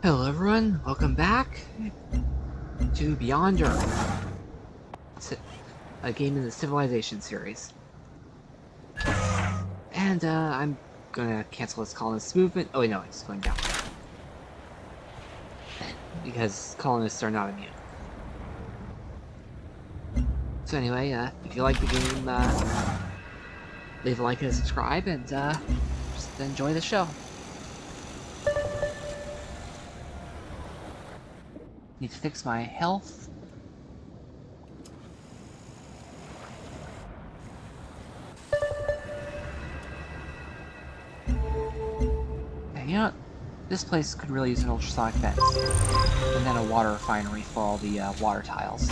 Hello everyone, welcome back to Beyond Earth, a game in the Civilization series. And I'm gonna cancel this colonist movement. Oh wait, no, it's going down because colonists are not immune. So anyway, if you like the game, leave a like and subscribe, and just enjoy the show. Need to fix my health. And you know what? This place could really use an ultrasonic vent. And then a water refinery for all the water tiles.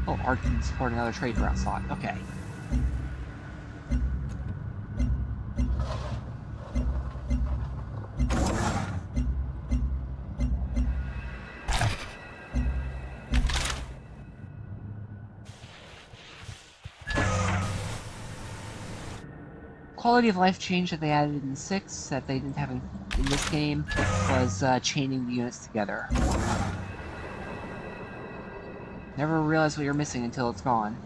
Oh, art can support another trade route slot. Okay. Quality of life change that they added in 6 that they didn't have in this game was chaining the units together. Never realize what you're missing until it's gone.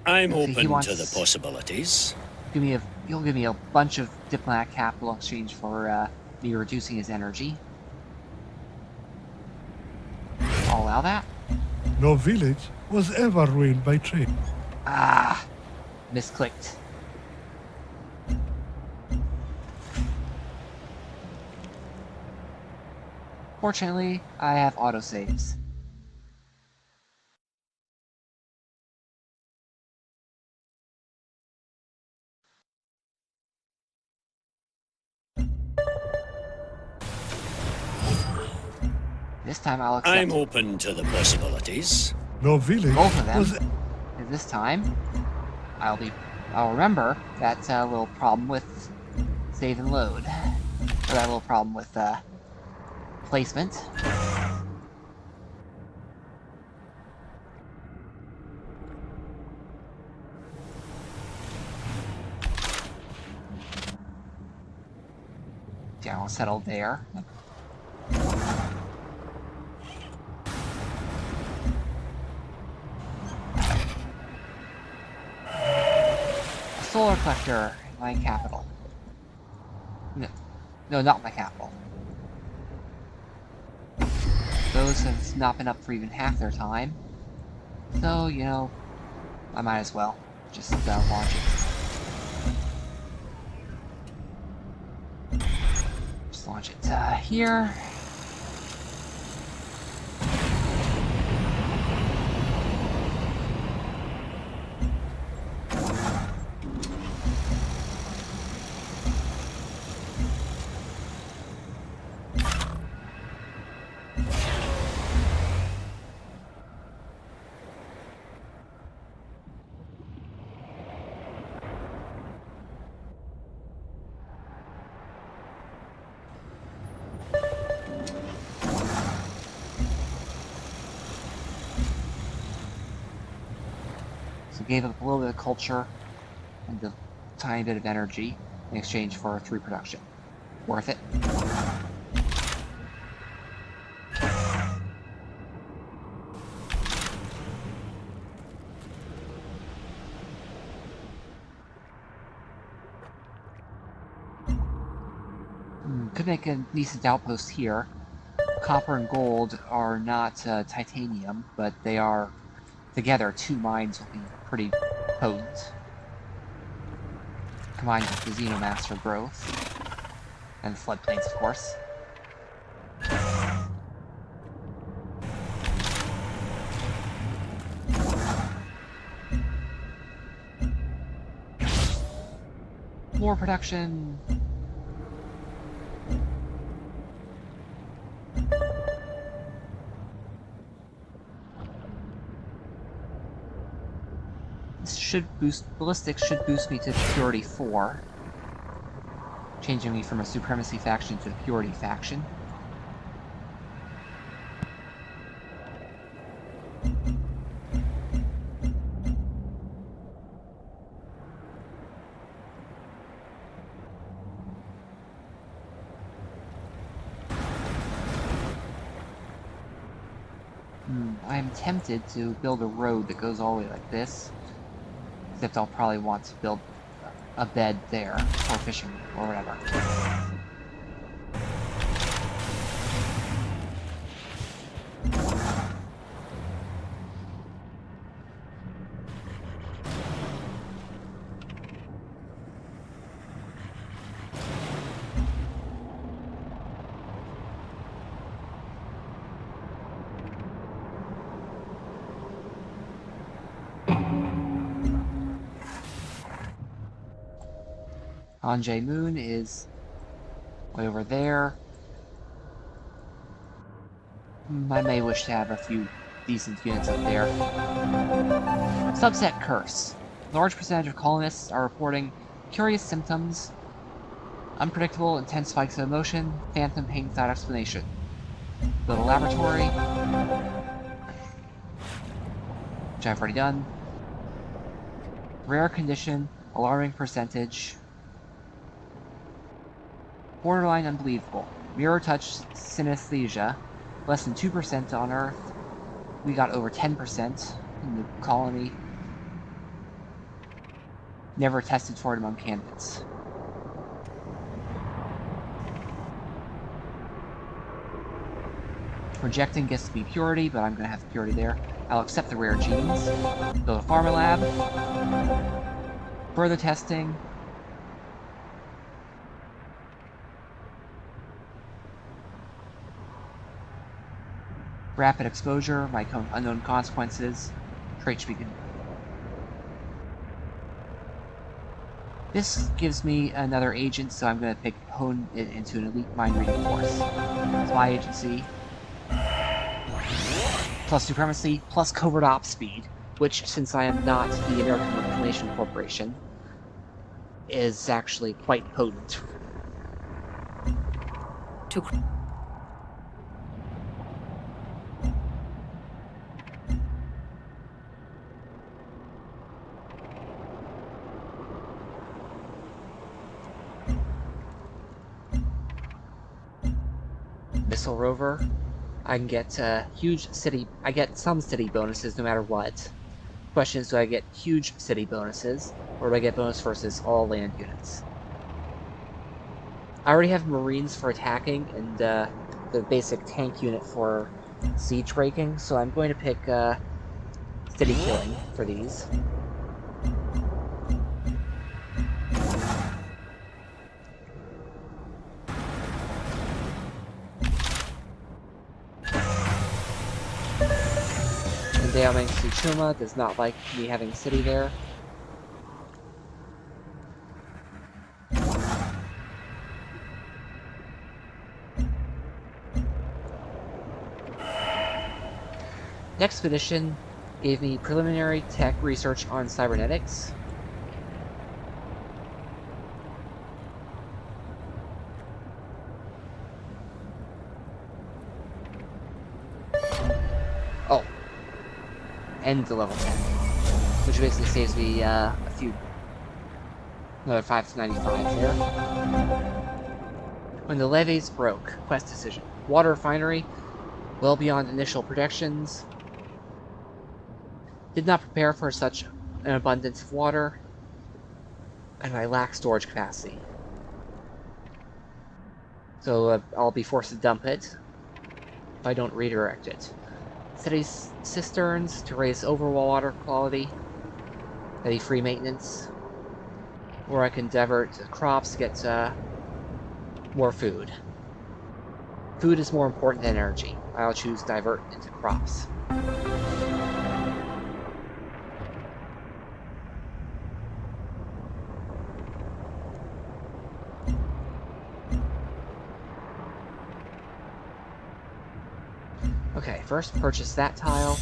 I'm open to the possibilities. He'll give me a bunch of diplomatic capital in exchange for me reducing his energy. I'll allow that. No village was ever ruined by trade. Ah, misclicked. Fortunately, I have autosaves. This time I'll accept. I'm open to the possibilities. No village Both of them. was And this time, I'll remember that little problem with save and load. Or that little problem with placement. Yeah, I'll settle there. Solar collector in my capital. No, not my capital. Those have not been up for even half their time. So, you know, I might as well just launch it. Just launch it here. So gave up a little bit of culture and a tiny bit of energy in exchange for 3 production. Worth it. Could make a decent outpost here. Copper and gold are not titanium, but they are together. 2 mines will be pretty potent. Combined with the Xenomaster growth. And the floodplains, of course. More production. ballistics should boost me to purity 4, changing me from a supremacy faction to a purity faction. I'm tempted to build a road that goes all the way like this, except I'll probably want to build a bed there, or fishing, or whatever. Anjay Moon is way over there. I may wish to have a few decent units up there. Subset Curse. A large percentage of colonists are reporting curious symptoms, unpredictable, intense spikes of emotion, phantom pain without explanation. Build a laboratory, which I've already done. Rare condition, alarming percentage. Borderline unbelievable. Mirror touch synesthesia, less than 2% on Earth. We got over 10% in the colony. Never tested for it among candidates. Rejecting gets to be purity, but I'm going to have purity there. I'll accept the rare genes. Build a pharma lab. Further testing. Rapid exposure, my unknown consequences. Trait should be good. This gives me another agent, so I'm going to hone it into an elite mind reading force. Spy agency. Plus supremacy, plus covert ops speed, which, since I am not the American Reclamation Corporation, is actually quite potent. Missile rover. I can get huge city. I get some city bonuses no matter what. Question is, do I get huge city bonuses, or do I get bonus versus all land units? I already have Marines for attacking and the basic tank unit for siege breaking, so I'm going to pick city killing for these. Daomeng Tsuchima does not like me having a city there. The expedition gave me preliminary tech research on cybernetics. Oh. And to level 10. Which basically saves me another 5 to 95 there. When the levees broke. Quest decision. Water refinery. Well beyond initial projections. Did not prepare for such an abundance of water. And I lack storage capacity. So I'll be forced to dump it if I don't redirect it. City cisterns to raise overall water quality. That'd be free maintenance. Or I can divert crops to get more food. Food is more important than energy. I'll choose divert into crops. Okay, first purchase that tile.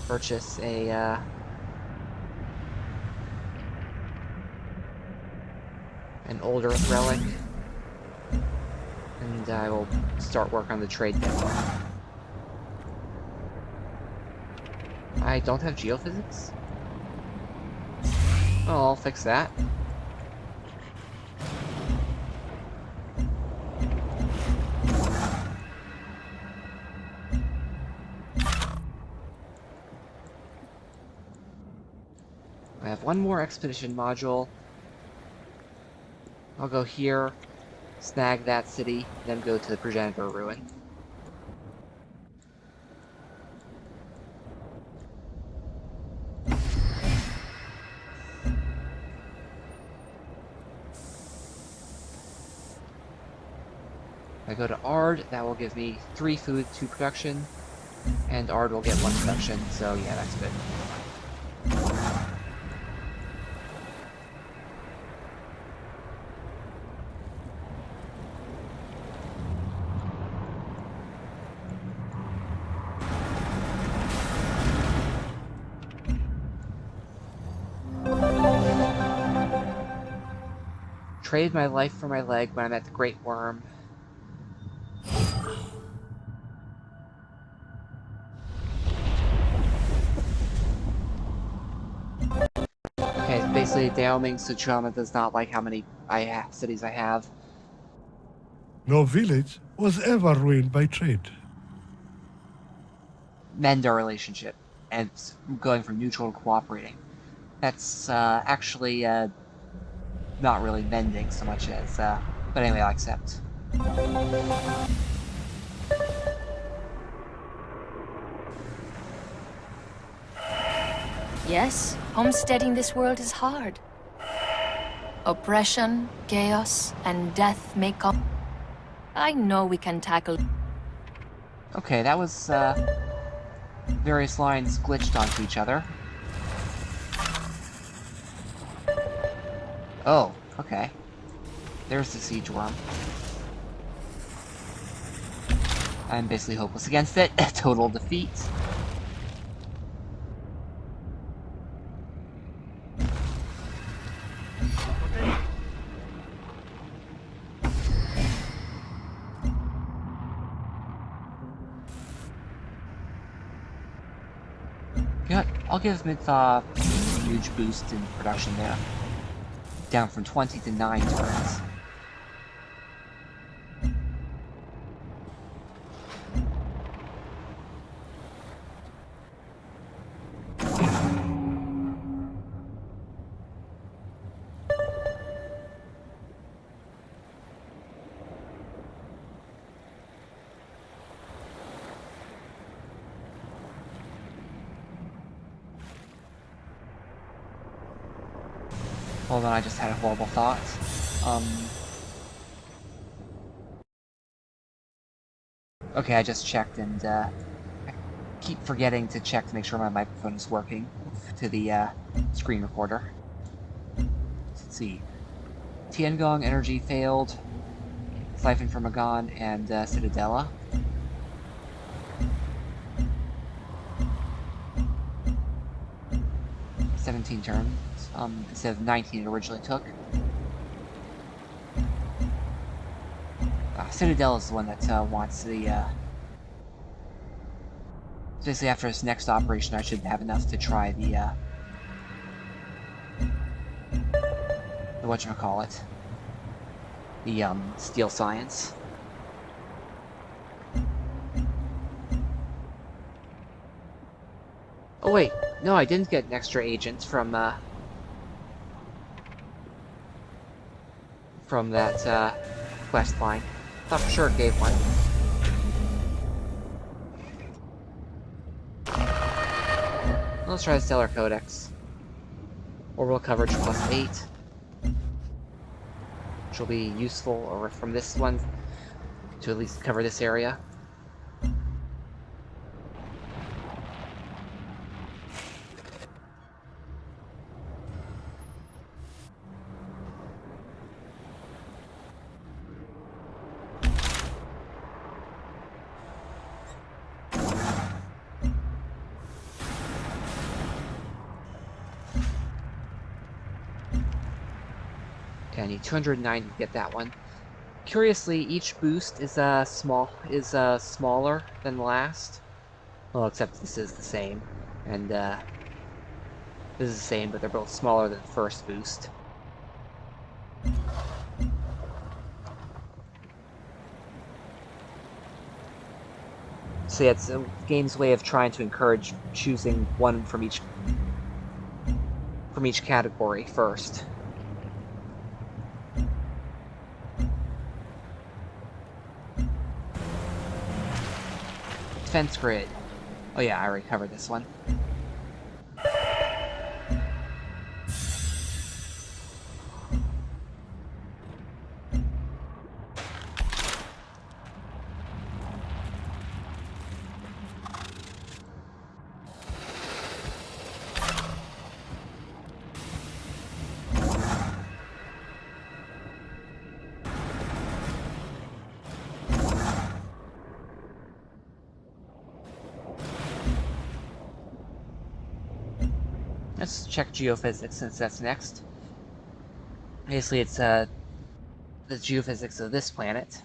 Purchase a an old Earth relic, and I will start work on the trade depot. I don't have geophysics? Oh, I'll fix that. I have one more expedition module. I'll go here, snag that city, then go to the progenitor ruin. If I go to Ard, that will give me 3 food, 2 production, and Ard will get 1 production, so yeah, that's good. Trade my life for my leg when I'm at the Great Worm. Okay, basically Daoming Tsuchima does not like how many cities I have. No village was ever ruined by trade. Mend our relationship, and going from neutral to cooperating. That's actually not really mending so much as, but anyway, I'll accept. Yes, homesteading this world is hard. Oppression, chaos, and death may come. I know we can tackle. Okay, that was, various lines glitched onto each other. Oh, okay. There's the siege worm. I'm basically hopeless against it. Total defeat. You know what? I'll give Midthaw a huge boost in production there. Down from 20 to 9 turns. Hold on, I just had a horrible thought. Okay, I just checked and, I keep forgetting to check to make sure my microphone is working to the, screen recorder. Let's see. Tiangong Energy failed. Siphon from Magan and, Citadella. $17 turns, instead of 19 it originally took. Citadel is the one that wants the, basically after this next operation I should have enough to try the whatchamacallit, the, steel science. Oh wait, no, I didn't get an extra agent from that, quest line. Thought for sure it gave one. Let's try the Stellar Codex. Orbital coverage +8. Which will be useful, or from this one, to at least cover this area. need 290 to get that one. Curiously, each boost is smaller than the last. Well, except this is the same, and this is the same, but they're both smaller than the first boost. So yeah, it's a game's way of trying to encourage choosing one from each category first. Defense grid. Oh yeah, I already covered this one. Let's check geophysics since that's next. Basically, it's the geophysics of this planet.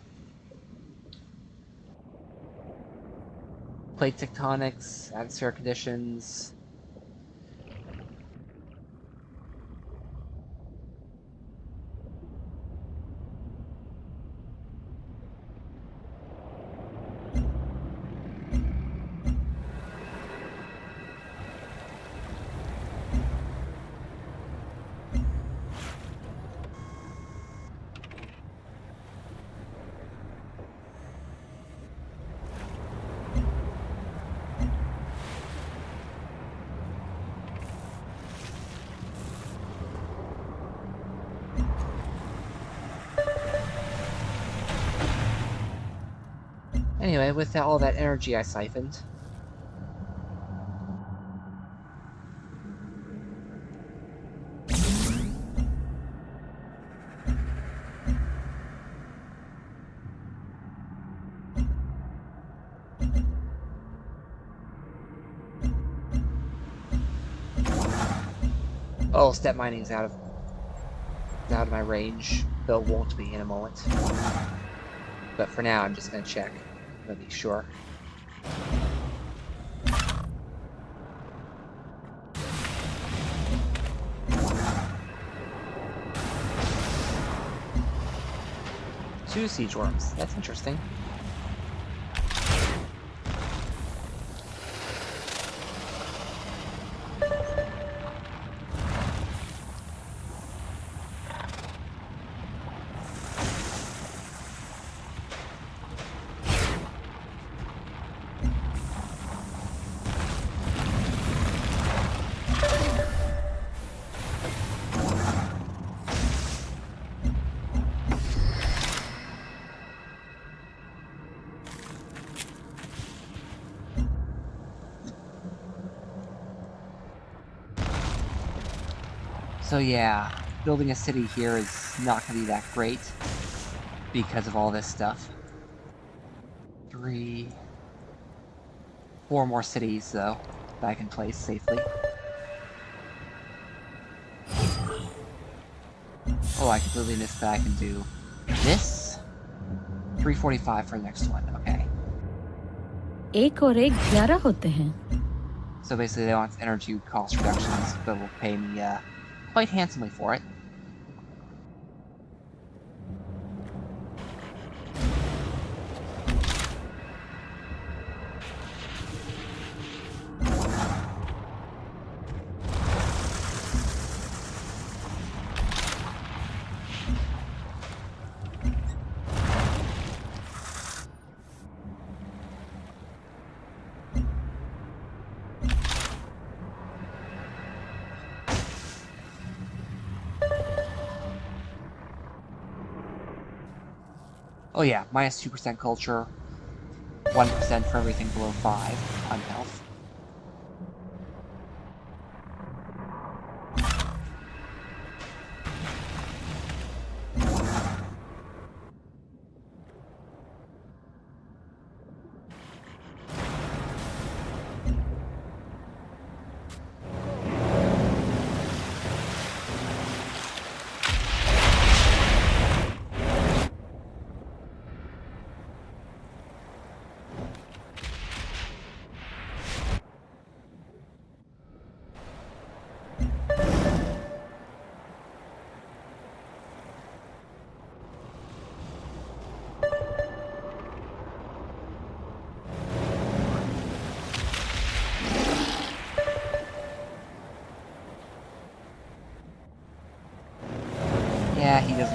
Plate tectonics, atmospheric conditions. Anyway, with all that energy I siphoned, oh, step mining is out of my range, though it won't be in a moment. But for now, I'm just gonna check to be sure. Two siege worms. That's interesting. So yeah, building a city here is not going to be that great because of all this stuff. 4 more cities, though, that I can place safely. Oh, I completely missed that I can do this. 345 for the next one, okay. एक और एक 11 होते हैं. So basically they want energy cost reductions, but will pay me quite handsomely for it. Oh yeah, minus 2% culture, 1% for everything below 5 on health.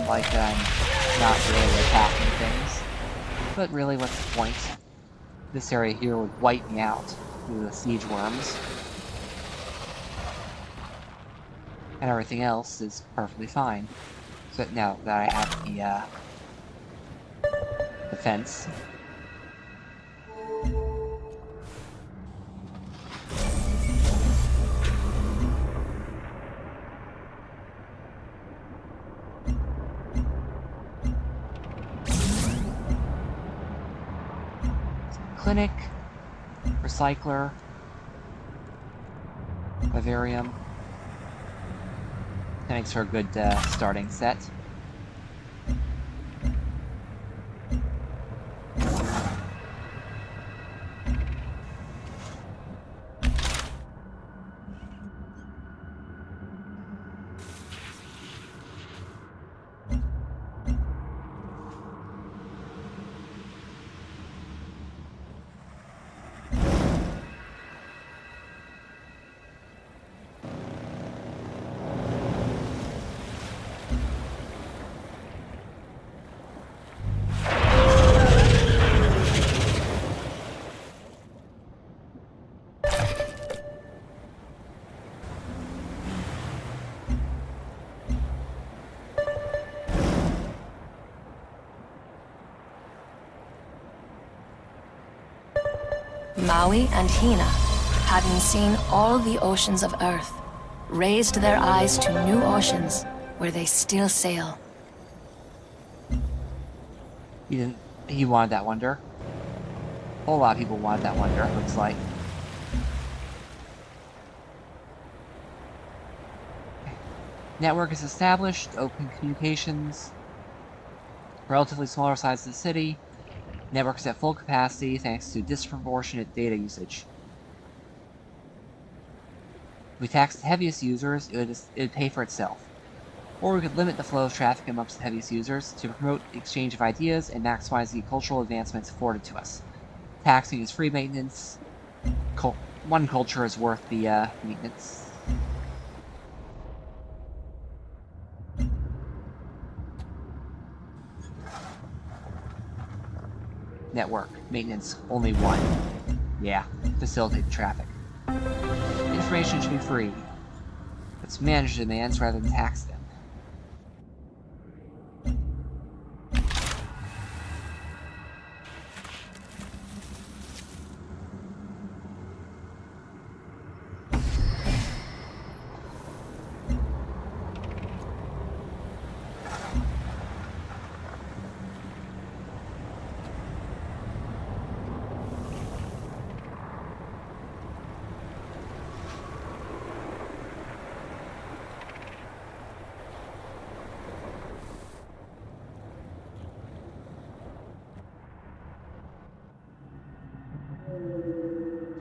like not really attacking things. But really, what's the point? This area here would wipe me out through the siege worms. And everything else is perfectly fine. So now that I have the fence. Clinic, recycler, vivarium. That makes for a good starting set. Maui and Hina, having seen all the oceans of Earth, raised their eyes to new oceans where they still sail. He wanted that wonder. A whole lot of people wanted that wonder, it looks like. Network is established, open communications, relatively smaller size of the city. Network is at full capacity thanks to disproportionate data usage. If we taxed the heaviest users, it would pay for itself. Or we could limit the flow of traffic amongst the heaviest users to promote exchange of ideas and maximize the cultural advancements afforded to us. Taxing is free maintenance. One culture is worth the maintenance. Network. Maintenance, only one. Yeah, facilitate the traffic. Information should be free. Let's manage demands rather than tax them.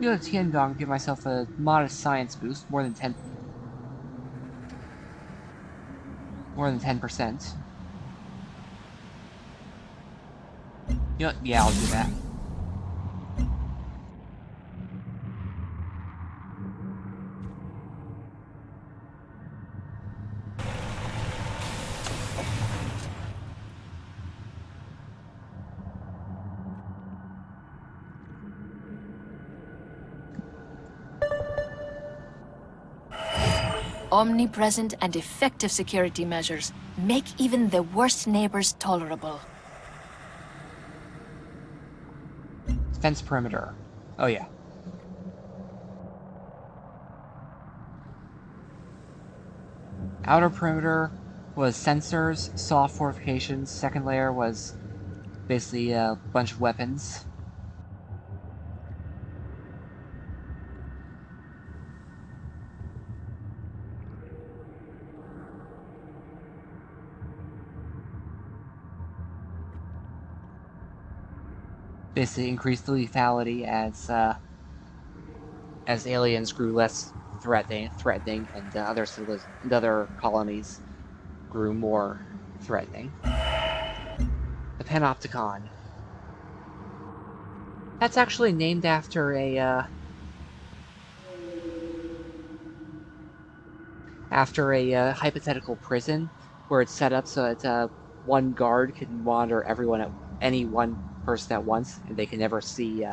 Go to Tiangong, give myself a modest science boost, more than 10%. You know what? Yeah, I'll do that. Omnipresent and effective security measures make even the worst neighbors tolerable. Fence perimeter. Oh yeah. Outer perimeter was sensors, soft fortifications. Second layer was basically a bunch of weapons. Basically increased the lethality as aliens grew less threatening, and other colonies grew more threatening. The Panopticon. That's actually named after a hypothetical prison where it's set up so that one guard can monitor everyone at any one person at once, and they can never see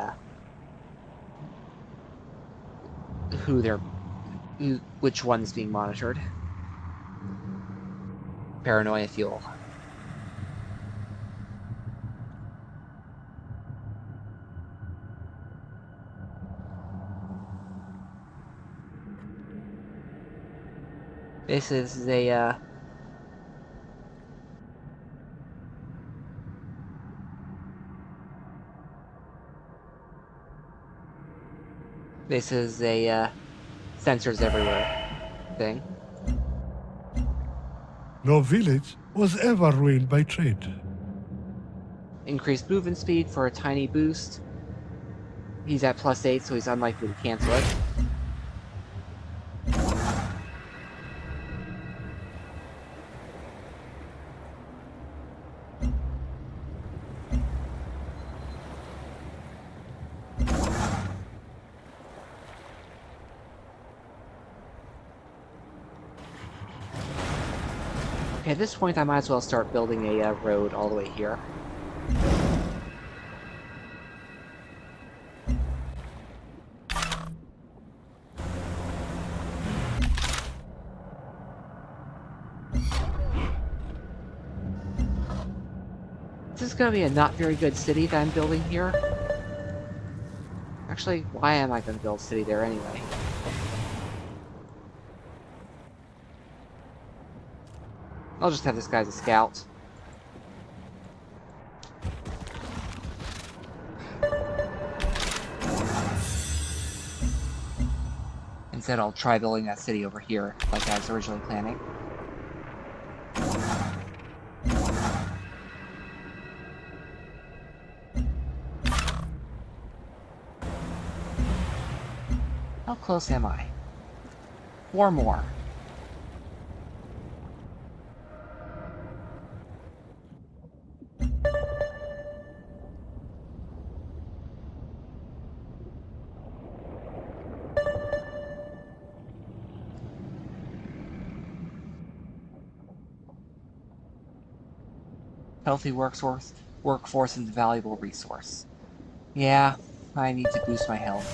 which one's being monitored. Paranoia fuel. This is a sensors everywhere thing. No village was ever ruined by trade. Increased movement speed for a tiny boost. He's at +8, so he's unlikely to cancel it. Okay, at this point I might as well start building a road all the way here. This is going to be a not very good city that I'm building here. Actually, why am I going to build a city there anyway? I'll just have this guy as a scout. Instead, I'll try building that city over here, like I was originally planning. How close am I? 4 more. Healthy workforce is a valuable resource. Yeah, I need to boost my health.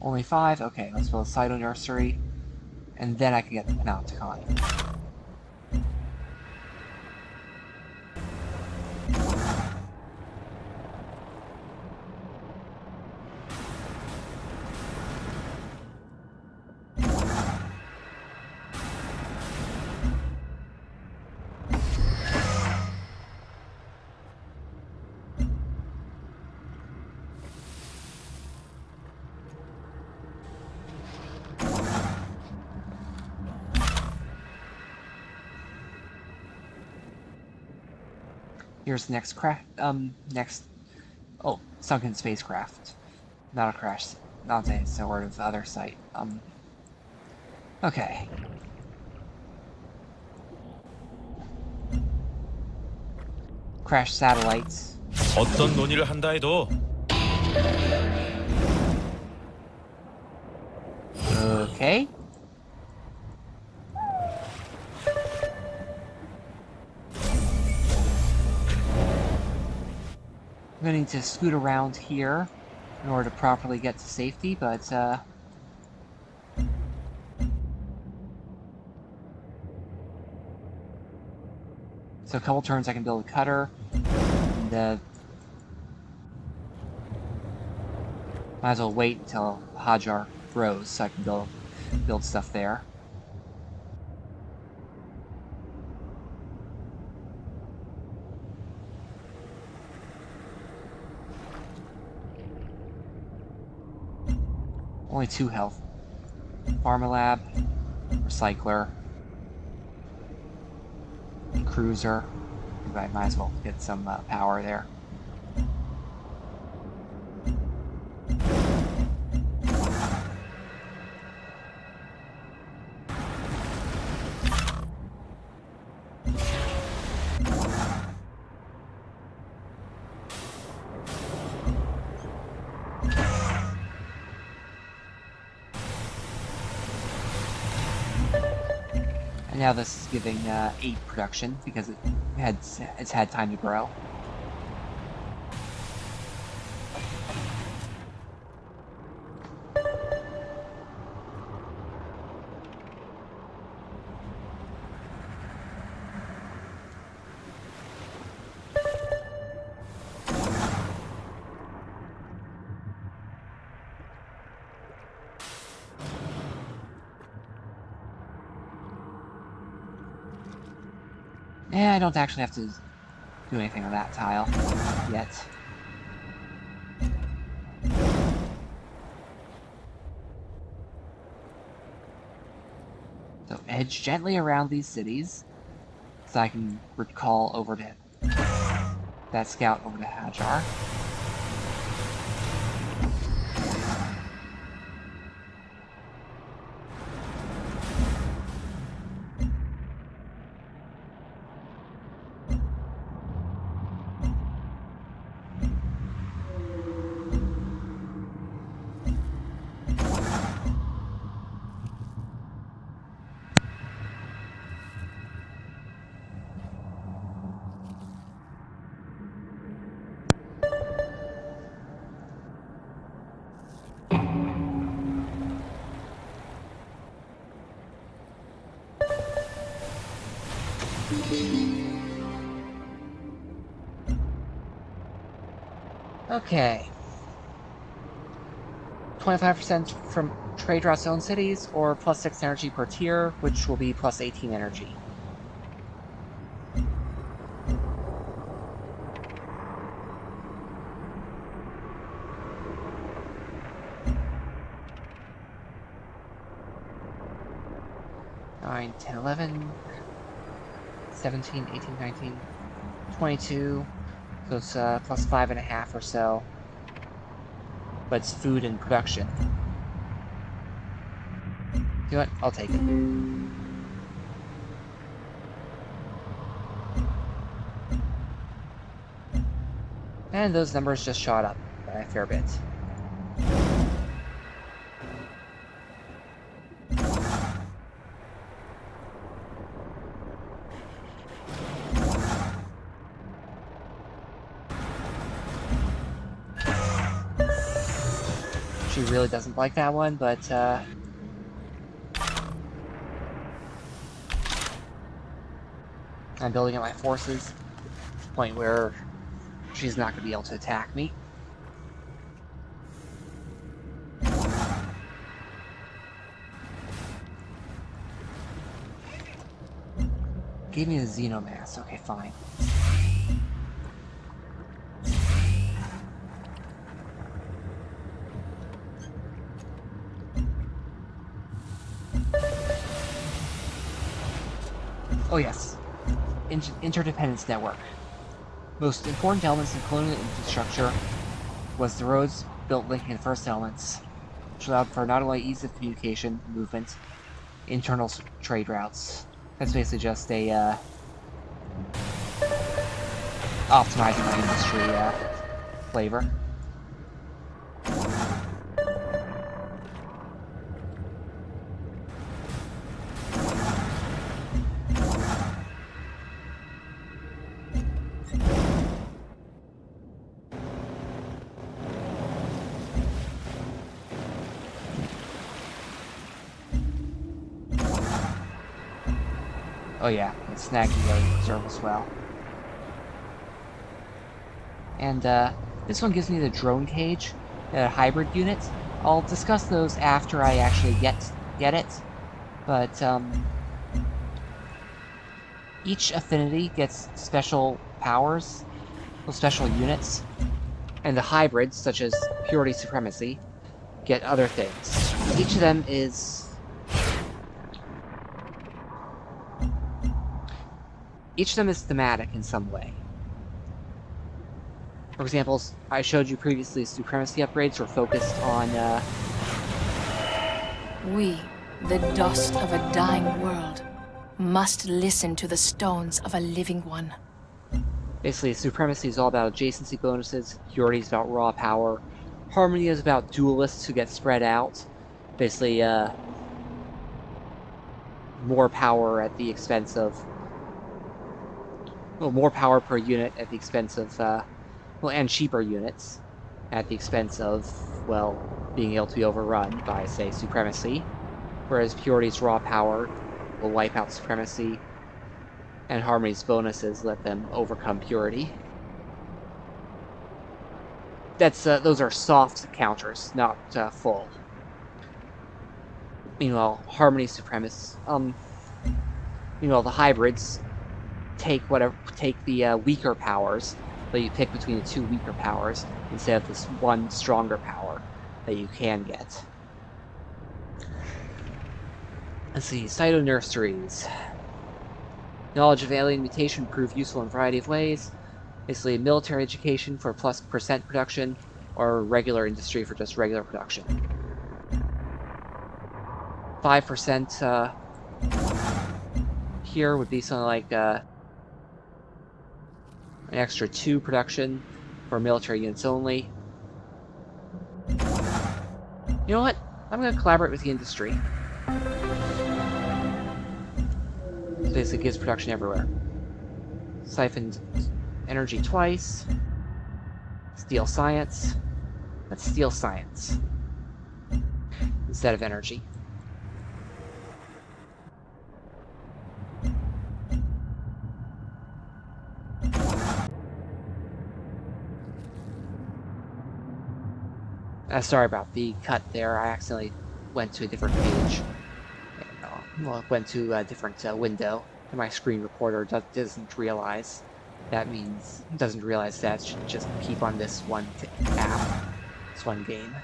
Only 5? Okay, let's build a Cyto nursery, and then I can get the Panopticon. Here's the next sunken spacecraft. Not a crash, not a sort of other site. Okay. Crash satellites. 어떤 논의를 한다 해도 Okay. I'm going to need to scoot around here in order to properly get to safety, but so a couple turns I can build a cutter, and might as well wait until Hajar grows so I can build stuff there. Only 2 health. Pharmalab, Recycler, and Cruiser. I might as well get some power there. now this is giving 8 production because it's had time to grow. I don't actually have to do anything on that tile yet. So edge gently around these cities so I can recall over to that scout over to Hajar. Okay. 25% from trade routes owned cities, or plus 6 energy per tier, which will be plus 18 energy. Nine, 10, 11, 17, 18, 19, 22. So it's plus 5.5 or so. But it's food and production. You know what? I'll take it. And those numbers just shot up by a fair bit. She really doesn't like that one, but I'm building up my forces to the point where she's not going to be able to attack me. Gave me the Xenomass. Okay, fine. Oh yes, interdependence network. Most important elements in colonial infrastructure was the roads built linking the first elements, which allowed for not only ease of communication, movement, internal trade routes. That's basically just a optimizing my industry flavor. Oh yeah, and snag the other reserve as well. And this one gives me the drone cage, a hybrid unit. I'll discuss those after I actually get it. But each affinity gets special powers, or special units, and the hybrids, such as Purity Supremacy, get other things. Each of them is thematic in some way. For example, I showed you previously supremacy upgrades were focused on, We, the dust of a dying world, must listen to the stones of a living one. Basically, supremacy is all about adjacency bonuses, purity is about raw power, harmony is about duelists who get spread out. Basically, more power at the expense of... Well, more power per unit at the expense of... and cheaper units at the expense of, well, being able to be overrun by, say, Supremacy. Whereas Purity's raw power will wipe out Supremacy, and Harmony's bonuses let them overcome Purity. Those are soft counters, not full. Meanwhile, Harmony Supremacy, meanwhile, the hybrids take the weaker powers, but you pick between the two weaker powers instead of this one stronger power that you can get. Let's see, Cytonurseries. Knowledge of alien mutation prove useful in a variety of ways. Basically, military education for +% production, or regular industry for just regular production. 5% here would be something like an extra 2 production for military units only. You know what? I'm going to collaborate with the industry. This basically gives production everywhere. Siphoned energy twice. Steal science. Let's steal science instead of energy. Sorry about the cut there. I accidentally went to a different page. Well, went to a different window, and my screen recorder doesn't realize that should just keep on this one app, this one game.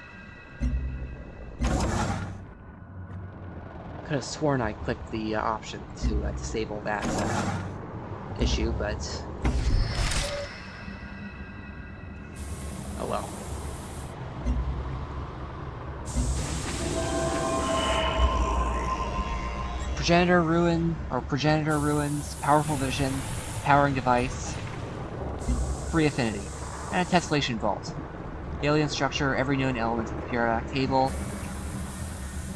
Could have sworn I clicked the option to disable that issue, but oh well. Progenitor ruins, powerful vision, powering device, free affinity, and a tessellation vault. Alien structure, every known element of the periodic table.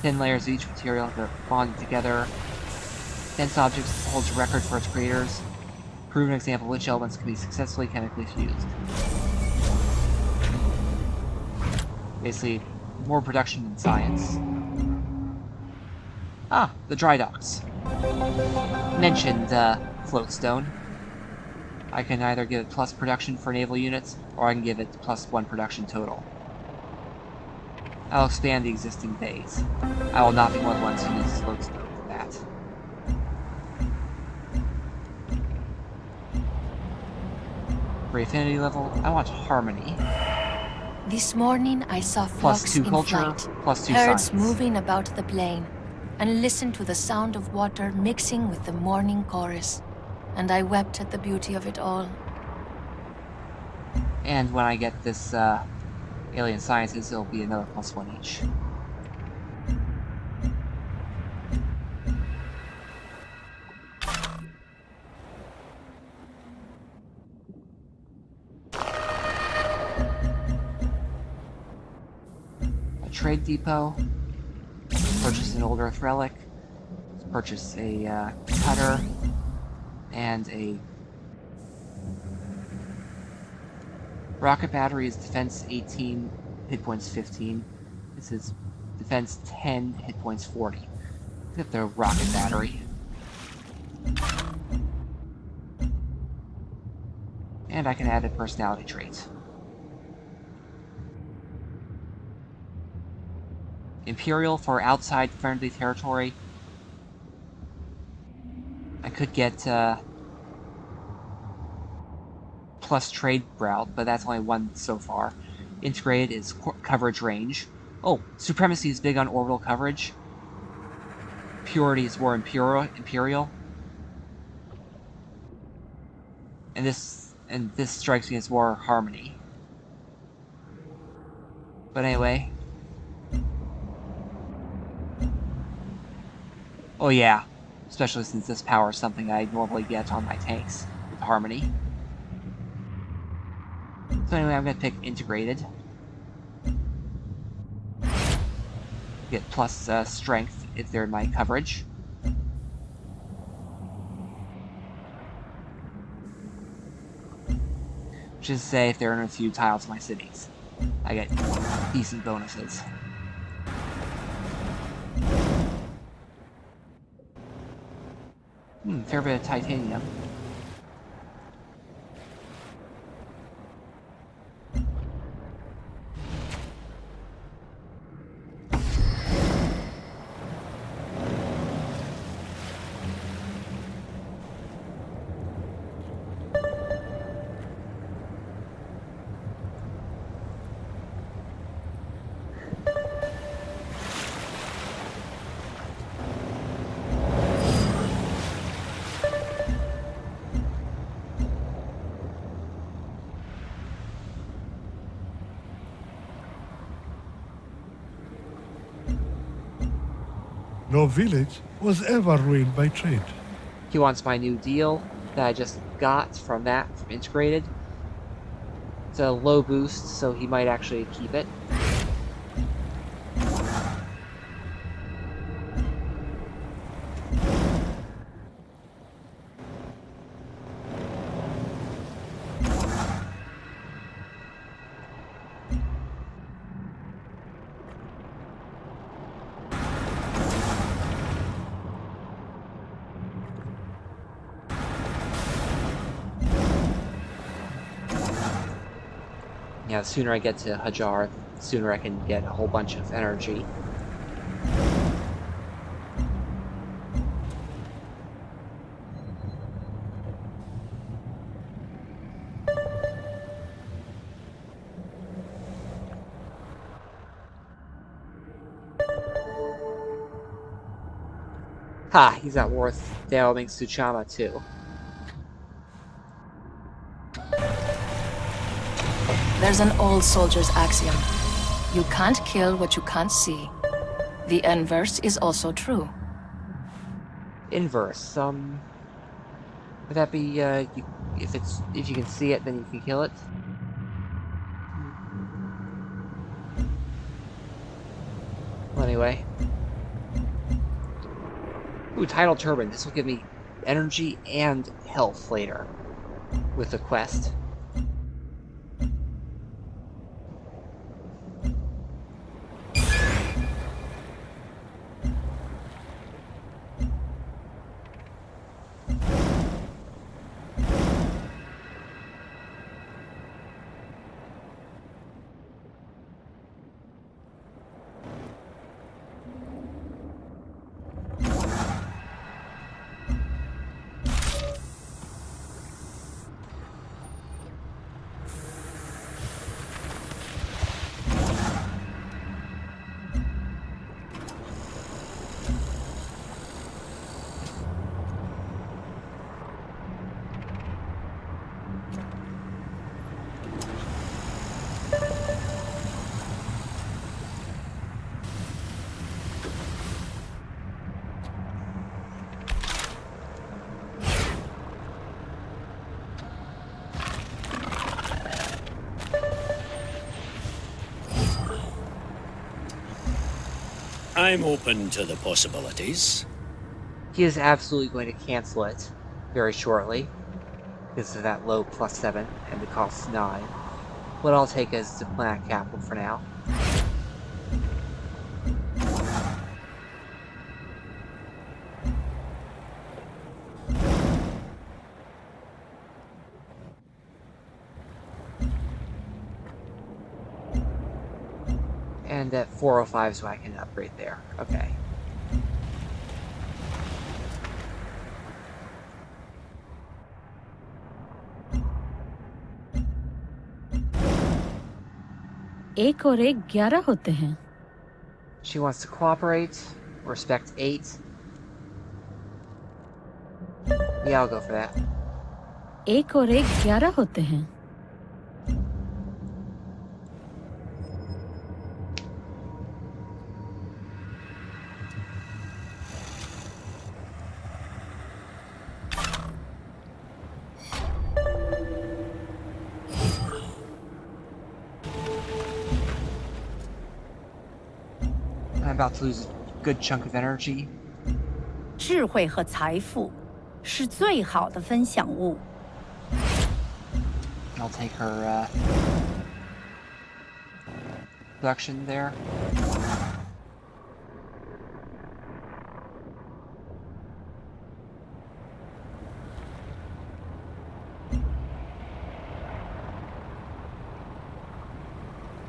Thin layers of each material that are bonded together. Dense objects holds a record for its creators. Proven example of which elements can be successfully chemically fused. Basically, more production than science. Ah, the dry docks. Mentioned floatstone. I can either give it plus production for naval units, or I can give it +1 production total. I'll expand the existing bays. I will not be one of the ones who uses floatstone for that. For affinity level, I want harmony. This morning I saw flocks in culture, flight, +2 herds science. moving about the plain, and listened to the sound of water mixing with the morning chorus, and I wept at the beauty of it all. And when I get this alien sciences, it'll be another +1 each. A trade depot. Purchase an old Earth relic. Purchase a cutter. And a rocket battery is defense 18, hit points 15. This is defense 10, hit points 40. Get the rocket battery. And I can add a personality trait. Imperial for outside friendly territory. I could get plus trade route, but that's only one so far. Integrated is coverage range. Oh, Supremacy is big on orbital coverage. Purity is more imperial. And this strikes me as more harmony. But anyway. Oh yeah, especially since this power is something I normally get on my tanks with harmony. So anyway, I'm going to pick integrated. Get plus strength if they're in my coverage. Just say if there are a few tiles in my cities, I get decent bonuses. Fair bit of titanium. No village was ever ruined by trade. He wants my new deal that I just got from Integrated. It's a low boost, so he might actually keep it. Yeah, the sooner I get to Hajar, the sooner I can get a whole bunch of energy. Ha! He's at worth Daoming Tsuchama too. There's an old soldier's axiom. You can't kill what you can't see. The inverse is also true. Inverse. Would that be if you can see it, then you can kill it? Well, anyway. Ooh, Tidal Turbine. This will give me energy and health later with the quest. I'm open to the possibilities. He is absolutely going to cancel it very shortly because of that low +7 and the cost 9. What I'll take is the planet capital for now. And at 405 so I can upgrade there. Okay. एक और एक 11 होते हैं. She wants to cooperate. Respect 8. Yeah, I'll go for that. एक और एक 11 होते हैं. I'm about to lose a good chunk of energy. 智慧和财富是最好的分享物。I'll take her production there.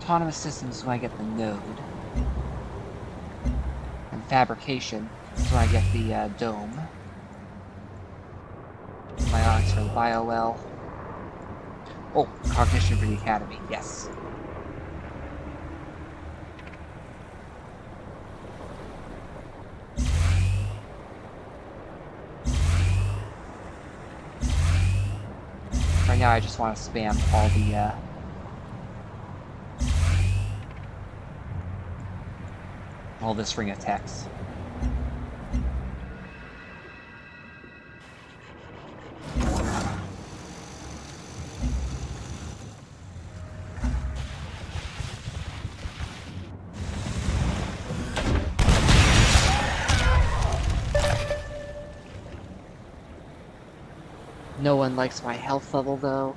Autonomous systems is when I get the node. And fabrication is when I get the dome. Bionics for the bio-well. Oh, cognition for the academy, yes. Right now I just want to spam all the all this ring of text. No one likes my health level though.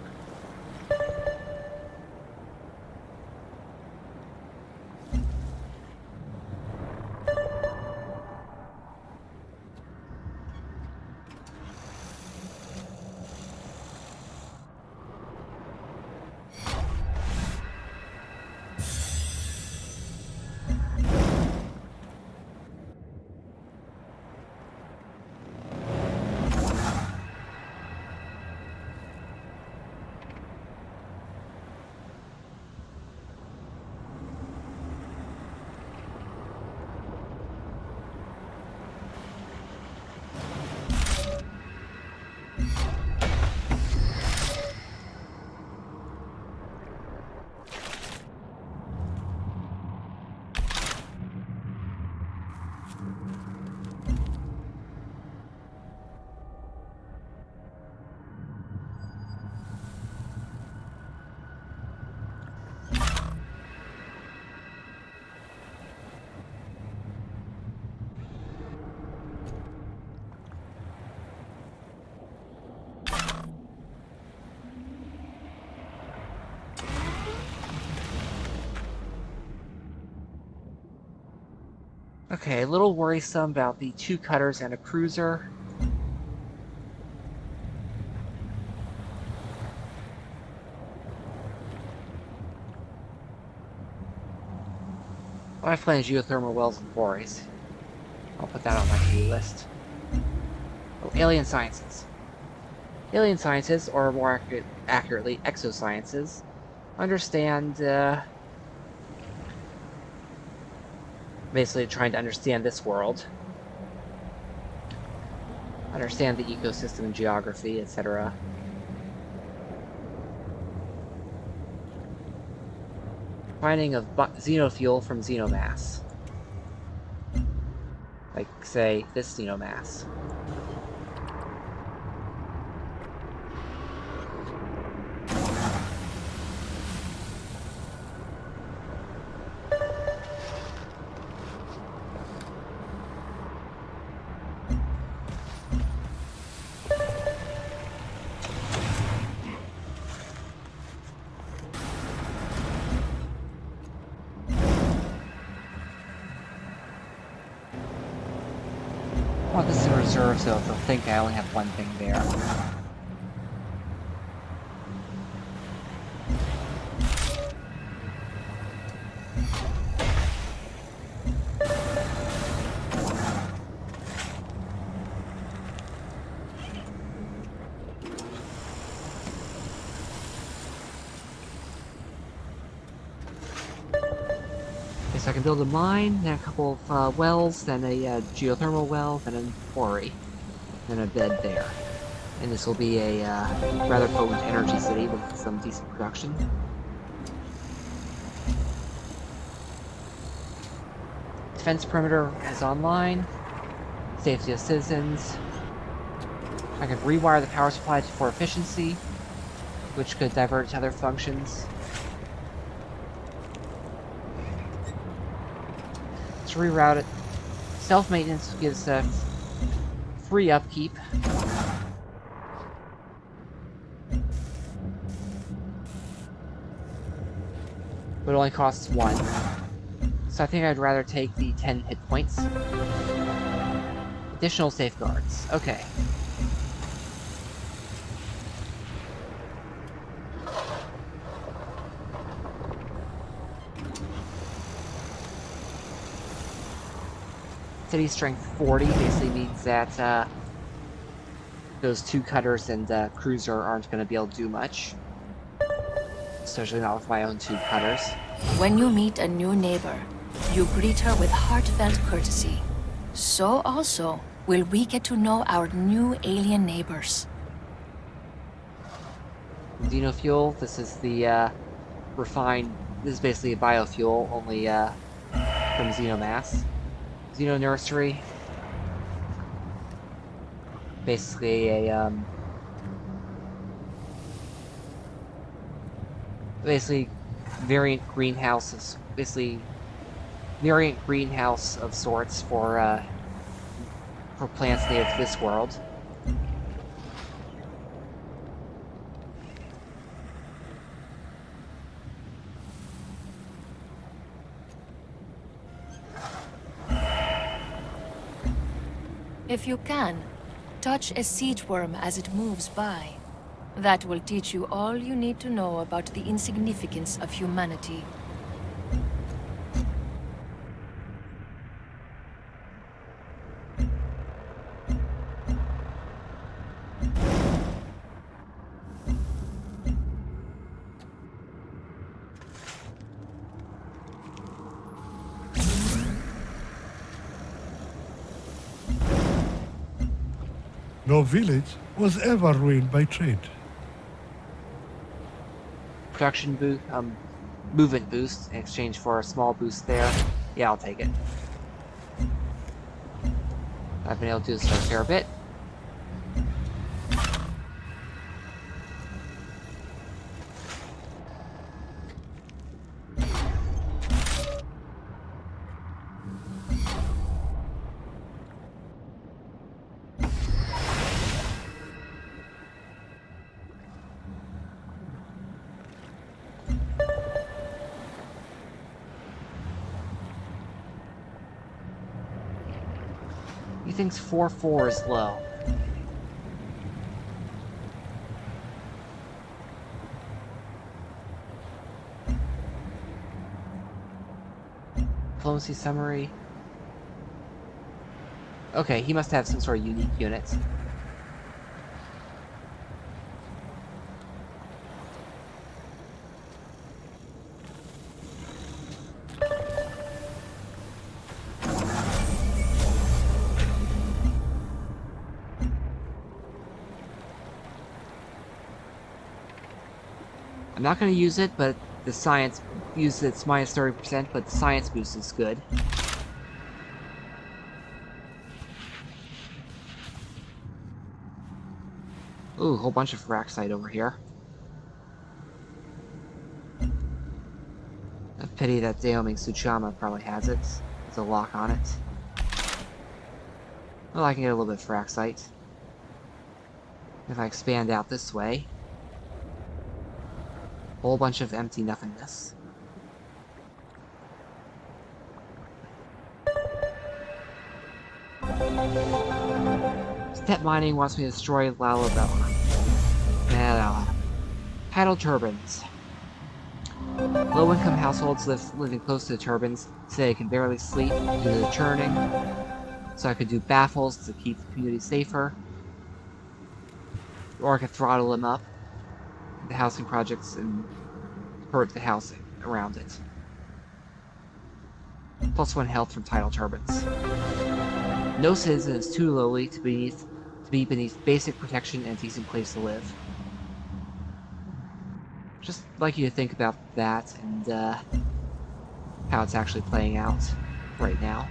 Okay, a little worrisome about the 2 cutters and a cruiser. Life plans, geothermal wells, and quarries. I'll put that on my to-do list. Oh, alien sciences. Alien sciences, or more accurately, exosciences, understand, basically trying to understand this world. Understand the ecosystem and geography, etc. Finding of xenofuel from xenomass. Like, say, this xenomass. Well, this is in reserve, so they'll think I only have one thing there. So I can build a mine, then a couple of wells, then a geothermal well, then a quarry, then a bed there. And this will be a rather potent energy city with some decent production. Defense perimeter is online. Safety of citizens. I can rewire the power supply for efficiency, which could divert to other functions. To reroute it. Self-maintenance gives free upkeep. but it only costs 1. So I think I'd rather take the 10 hit points. Additional safeguards. Okay. City strength 40 basically means that those 2 cutters and cruiser aren't going to be able to do much. Especially not with my own 2 cutters. When you meet a new neighbor, you greet her with heartfelt courtesy. So also will we get to know our new alien neighbors. Xenofuel, this is the refined, this is basically a biofuel, only from Xenomass. Xeno Nursery, basically a variant greenhouse of sorts for plants native to this world. If you can, touch a siege worm as it moves by. That will teach you all you need to know about the insignificance of humanity. No village was ever ruined by trade. Production boost, movement boost in exchange for a small boost there. Yeah, I'll take it. I've been able to do this for a fair bit. He thinks 4-4 is low. Diplomacy summary. Okay, he must have some sort of unique units. I'm not going to use it, but the science use it's minus 30%, but the science boost is good. Ooh, a whole bunch of Raxite over here. A pity that Daoming Tsuchama probably has it. There's a lock on it. Well, I can get a little bit of Fraxite. If I expand out this way. Whole bunch of empty nothingness. Step mining wants me to destroy Lalabella. Tidal turbines. Low-income households living close to the turbines say they can barely sleep due to the churning. So I could do baffles to keep the community safer. Or I could throttle them up. The housing projects and hurt the housing around it. +1 health from tidal turbines. No citizen is too lowly to be beneath basic protection and a decent place to live. Just like you to think about that and how it's actually playing out right now.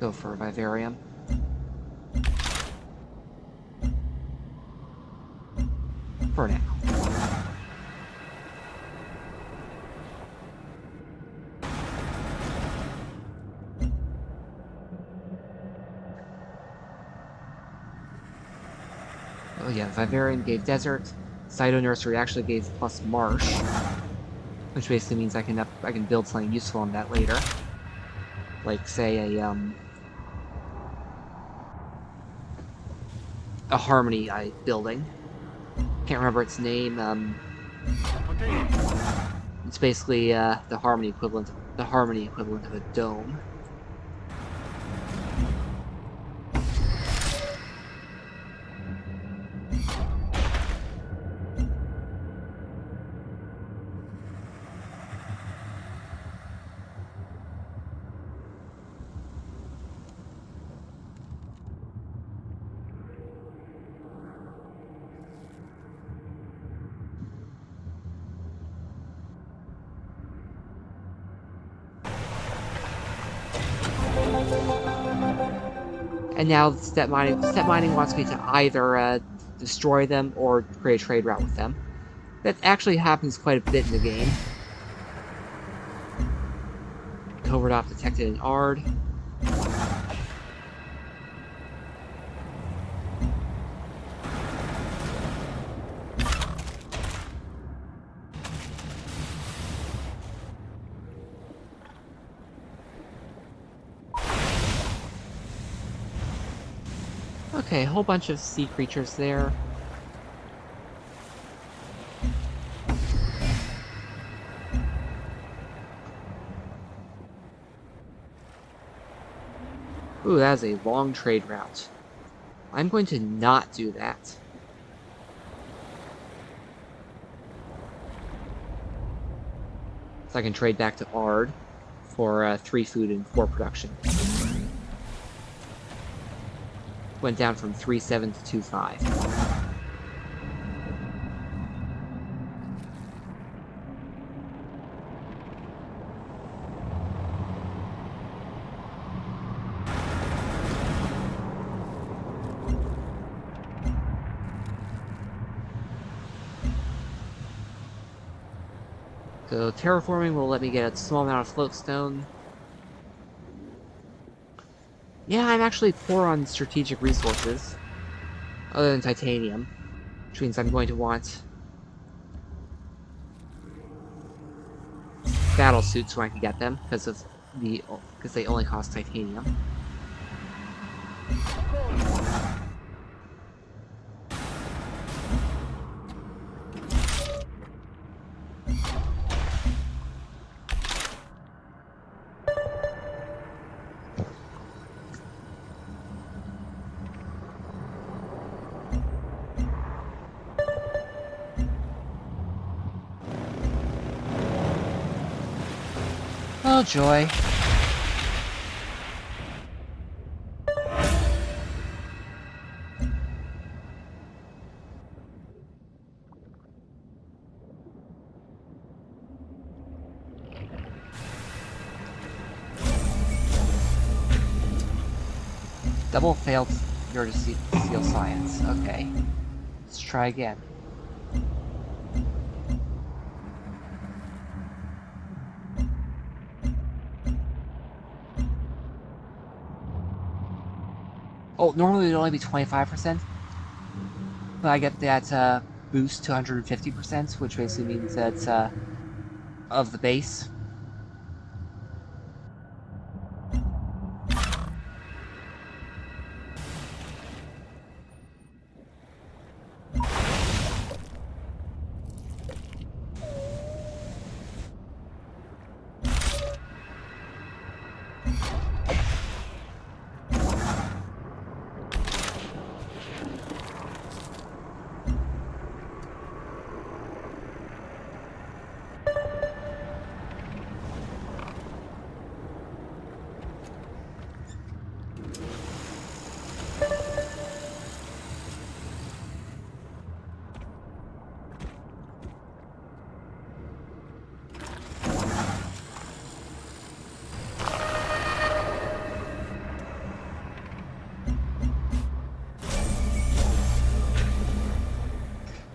Go for a vivarium. For now. Oh yeah, Vivarium gave Desert. Cyto Nursery actually gave plus Marsh, which basically means I can build something useful on that later, like say a Harmony building. Can't remember its name. It's basically the Harmony equivalent of a dome. And now step mining wants me to either destroy them or create a trade route with them. That actually happens quite a bit in the game. Covert op detected in Ard. Okay, a whole bunch of sea creatures there. Ooh, that is a long trade route. I'm going to not do that. So I can trade back to Ard for 3 food and 4 production. Went down from 3.7 to 2.5. So terraforming will let me get a small amount of floatstone. Yeah, I'm actually poor on strategic resources, other than titanium, which means I'm going to want battle suits when I can get them because they only cost titanium. Oh joy. Double failed your to seal science. Okay. Let's try again. Oh, normally it would only be 25%, but I get that boost to 150%, which basically means that of the base.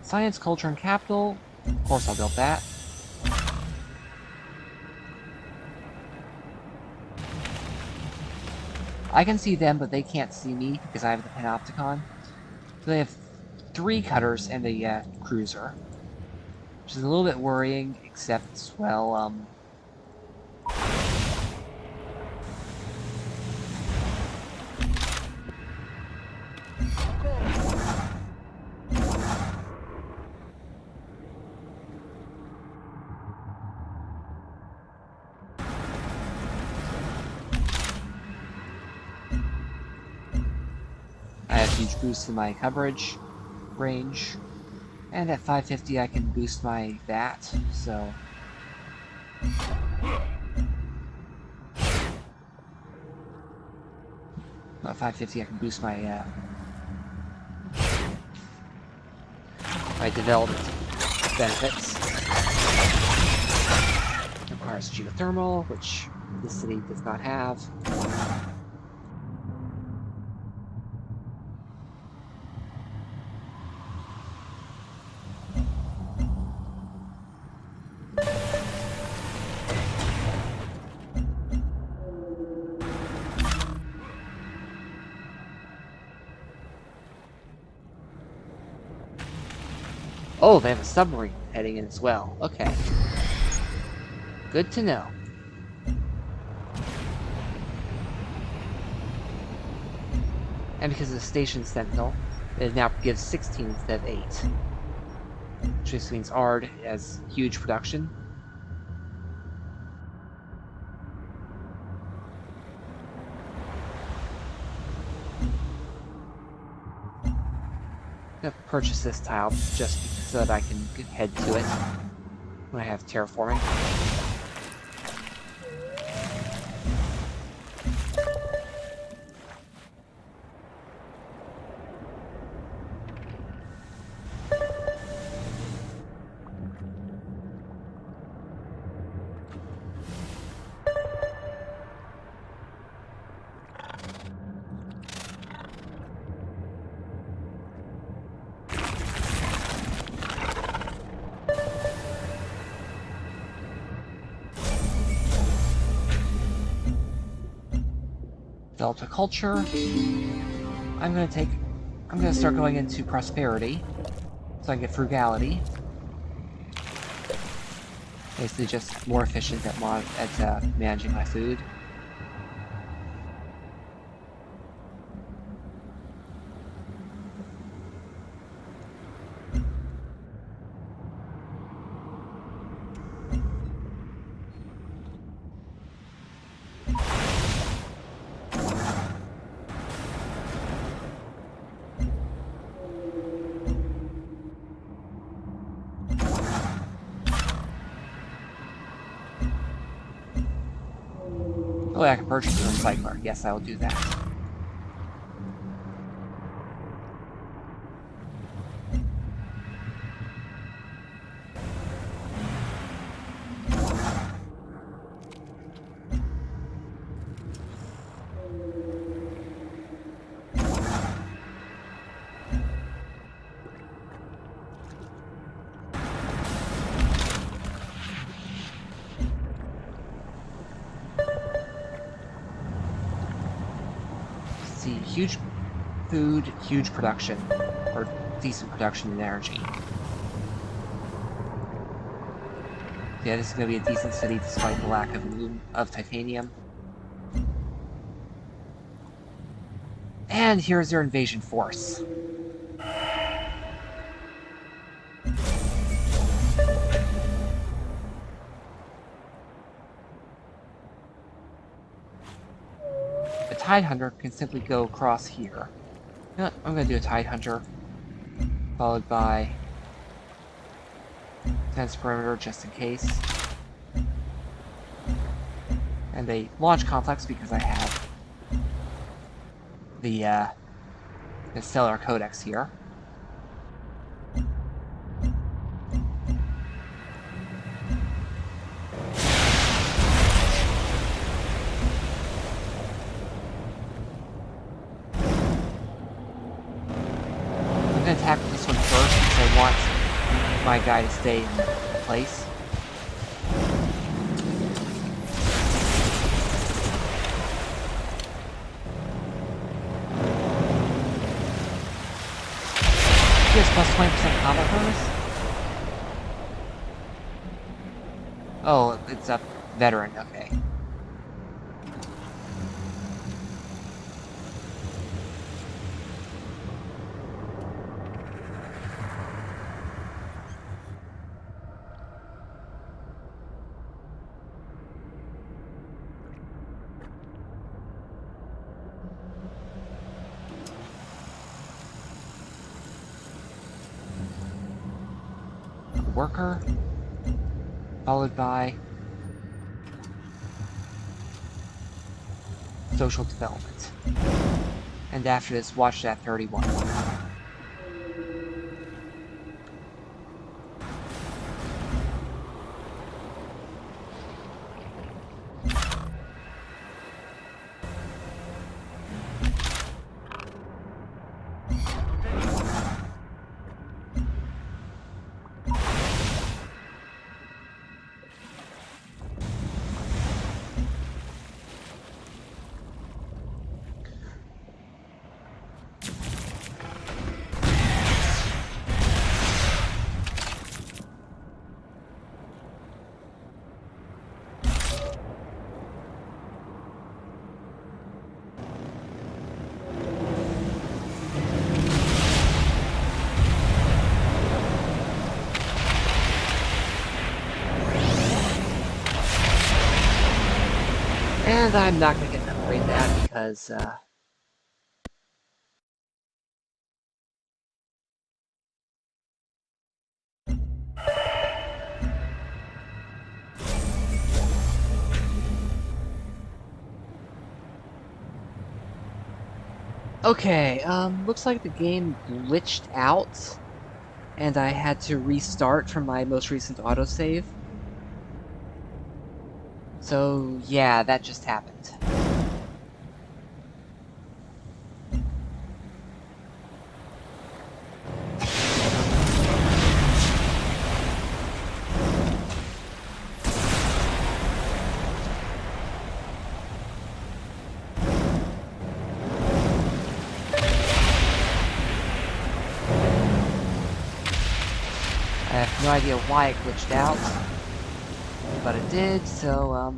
Science, culture, and capital. Of course I'll build that. I can see them, but they can't see me because I have the Panopticon. So they have 3 cutters and a cruiser, which is a little bit worrying, except, well, I have huge boosts in my coverage range, and at 550 I can boost my that, so... At 550 I can boost my, my development benefits. It requires geothermal, which this city does not have. Oh, they have a submarine heading in as well. Okay. Good to know. And because of the station sentinel, it now gives 16 instead of 8. Which just means ARD has huge production. I'm gonna purchase this tile just so that I can head to it when I have terraforming. Developed a culture. I'm gonna start going into prosperity, so I can get frugality. Basically, just more efficient at managing my food. Oh, I can purchase a recycler. Yes, I will do that. Huge food, huge production, or decent production in energy. Yeah, this is going to be a decent city despite the lack of titanium. And here's their invasion force. Tide Hunter can simply go across here. You know what? I'm going to do a Tide Hunter, followed by Defense Perimeter just in case, and a Launch Complex because I have the Stellar Codex here. I'm gonna tackle this one first because I want my guy to stay in place. Volunteers plus 20% combat bonus? Oh, it's a veteran, okay. Worker, followed by social development. And after this, watch that 31. And I'm not going to get to upgrade that because, okay, looks like the game glitched out, and I had to restart from my most recent autosave. So, yeah, that just happened. I have no idea why it glitched out, but it did, so,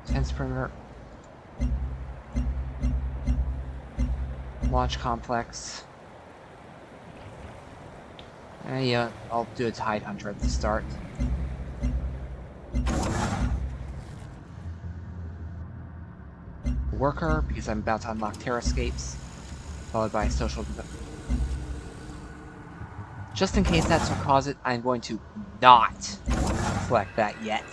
Defense perimeter. Launch complex. Yeah, I'll do a Tide Hunter at the start. Worker, because I'm about to unlock Terrascapes, followed by social. Just in case that's what caused it, I'm going to not select that yet.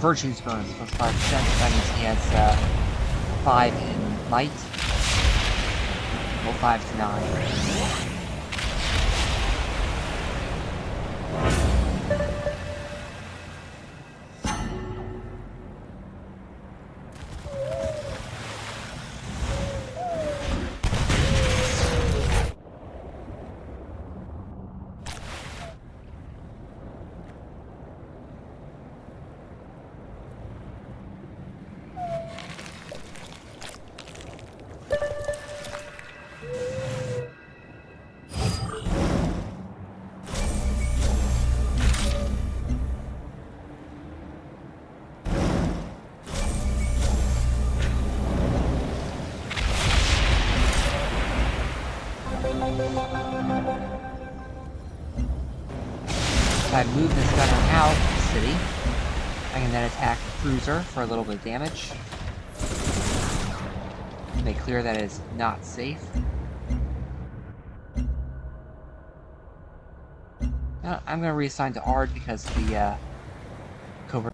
Virtues bonus plus 5%. That means he has 5 in might. Well, 5 to 9. If I move this gunner out of the city, I can then attack the cruiser for a little bit of damage. Make clear that it is not safe. I'm gonna reassign to Ard because the covert.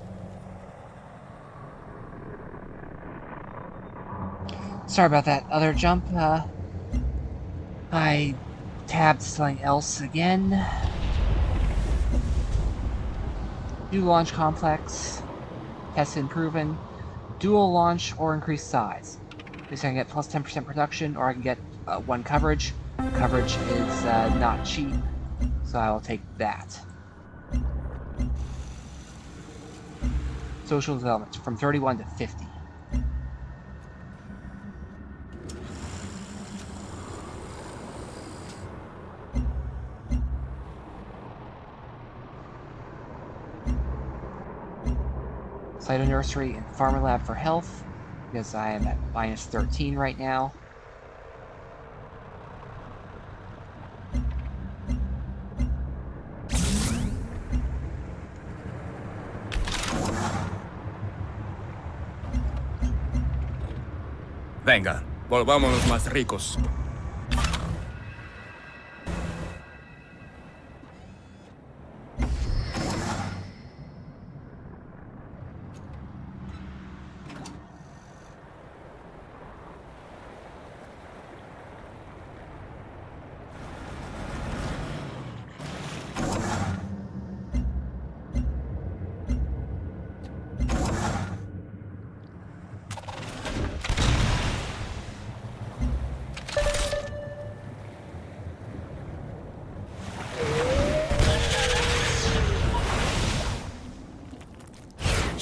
Sorry about that other jump. I tabbed something else again. New launch complex. Tested and proven. Dual launch or increased size. Because I can get plus 10% production, or I can get 1 coverage. Coverage is not cheap, so I will take that. Social development from 31 to 50. Cyto Nursery and Pharma Lab for health, because I am at minus 13 right now. Venga, volvámonos más ricos.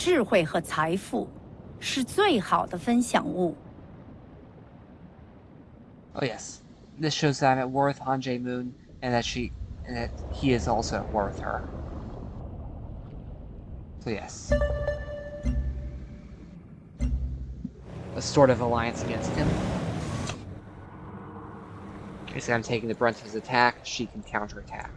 智慧和财富是最好的分享物。 Oh yes, this shows that I'm at worth Hanjay Moon, and that he is also worth her. So yes, a sort of alliance against him. Basically, I'm taking the brunt of his attack. She can counterattack.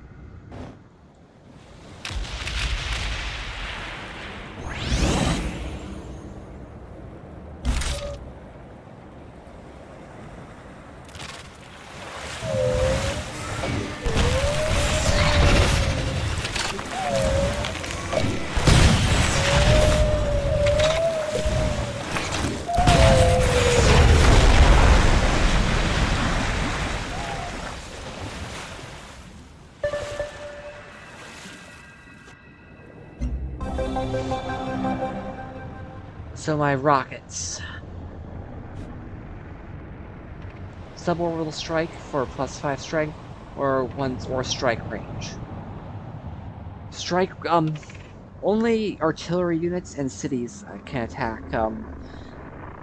So my rockets. Suborbital strike for +5 strength, or strike range. Strike, only artillery units and cities can attack,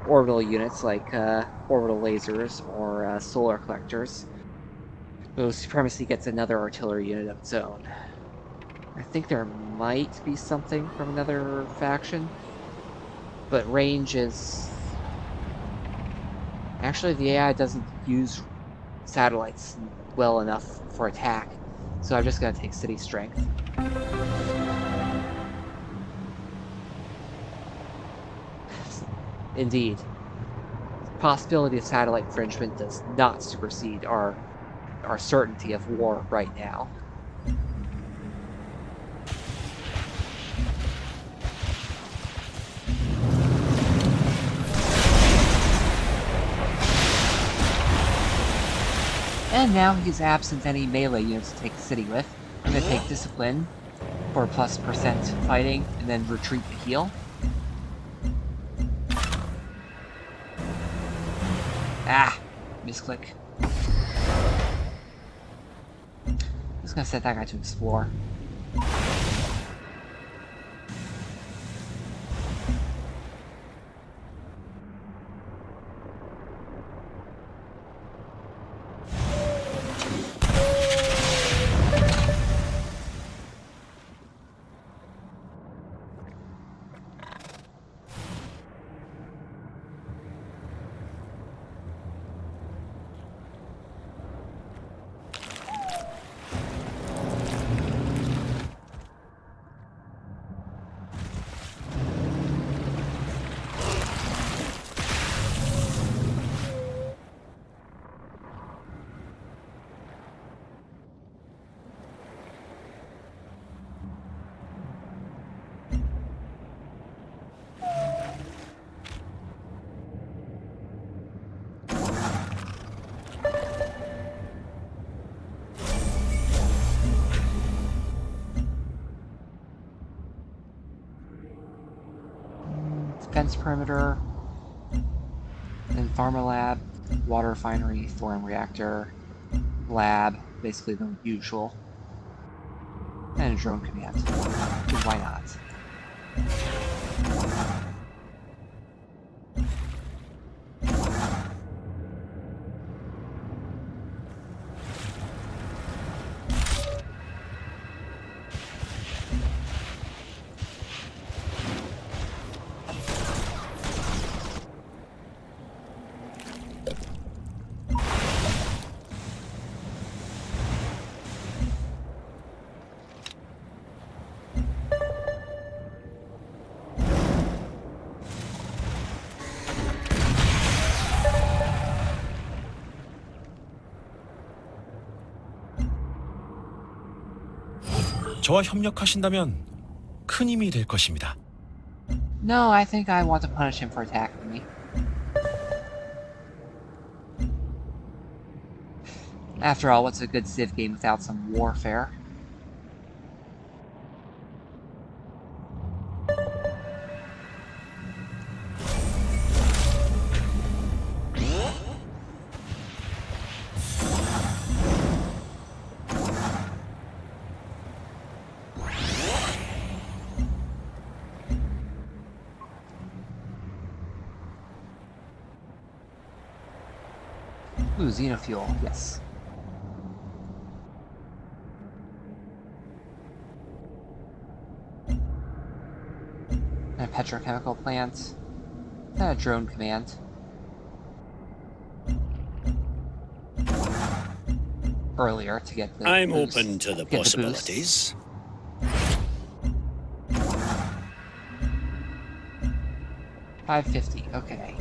orbital units like, orbital lasers or, solar collectors. Though Supremacy gets another artillery unit of its own. I think there might be something from another faction. But range is... Actually, the AI doesn't use satellites well enough for attack, so I'm just going to take city strength. Indeed. The possibility of satellite infringement does not supersede our certainty of war right now. And now he's absent any melee units to take the city with. I'm going to take Discipline for +% fighting, and then retreat to heal. Ah! Misclick. I'm just going to set that guy to explore. defense perimeter, then pharma lab, water refinery, thorium reactor, lab, basically the usual, and a drone command. Why not? 저와 협력하신다면 큰 힘이 될 것입니다. No, I think I want to punish him for attacking me. After all, what's a good Civ game without some warfare? Ooh, xenofuel, yes. And a petrochemical plant. And a drone command. Earlier to get the I'm boost. open to the Get the boost. possibilities. $550, okay.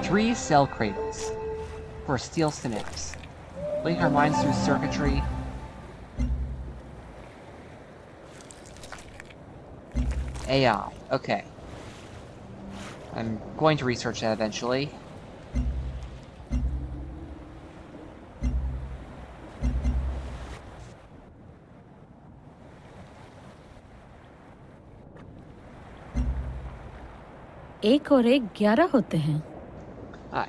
Three cell cradles for steel synapse. Link our minds through circuitry. AI, okay. I'm going to research that eventually. एक और एक 11 होते हैं.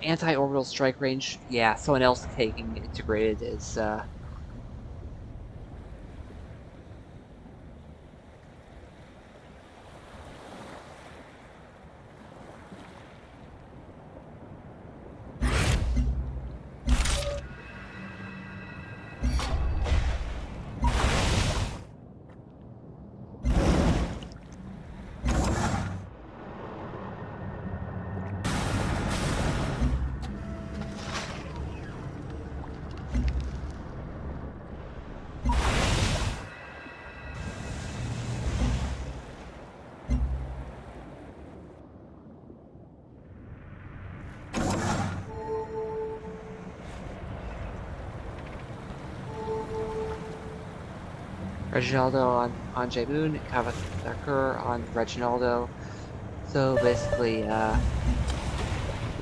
Anti-orbital strike range. Yeah, someone else taking integrated is Reginaldo on Jayboon, Kavathakar on Reginaldo. So basically, the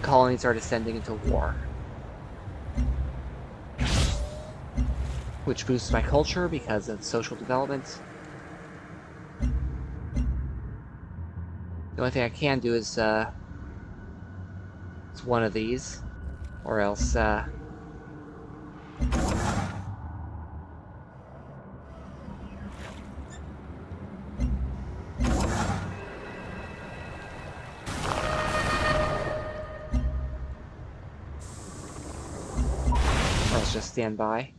colonies are descending into war. Which boosts my culture because of social development. The only thing I can do is it's one of these, or else just stand by.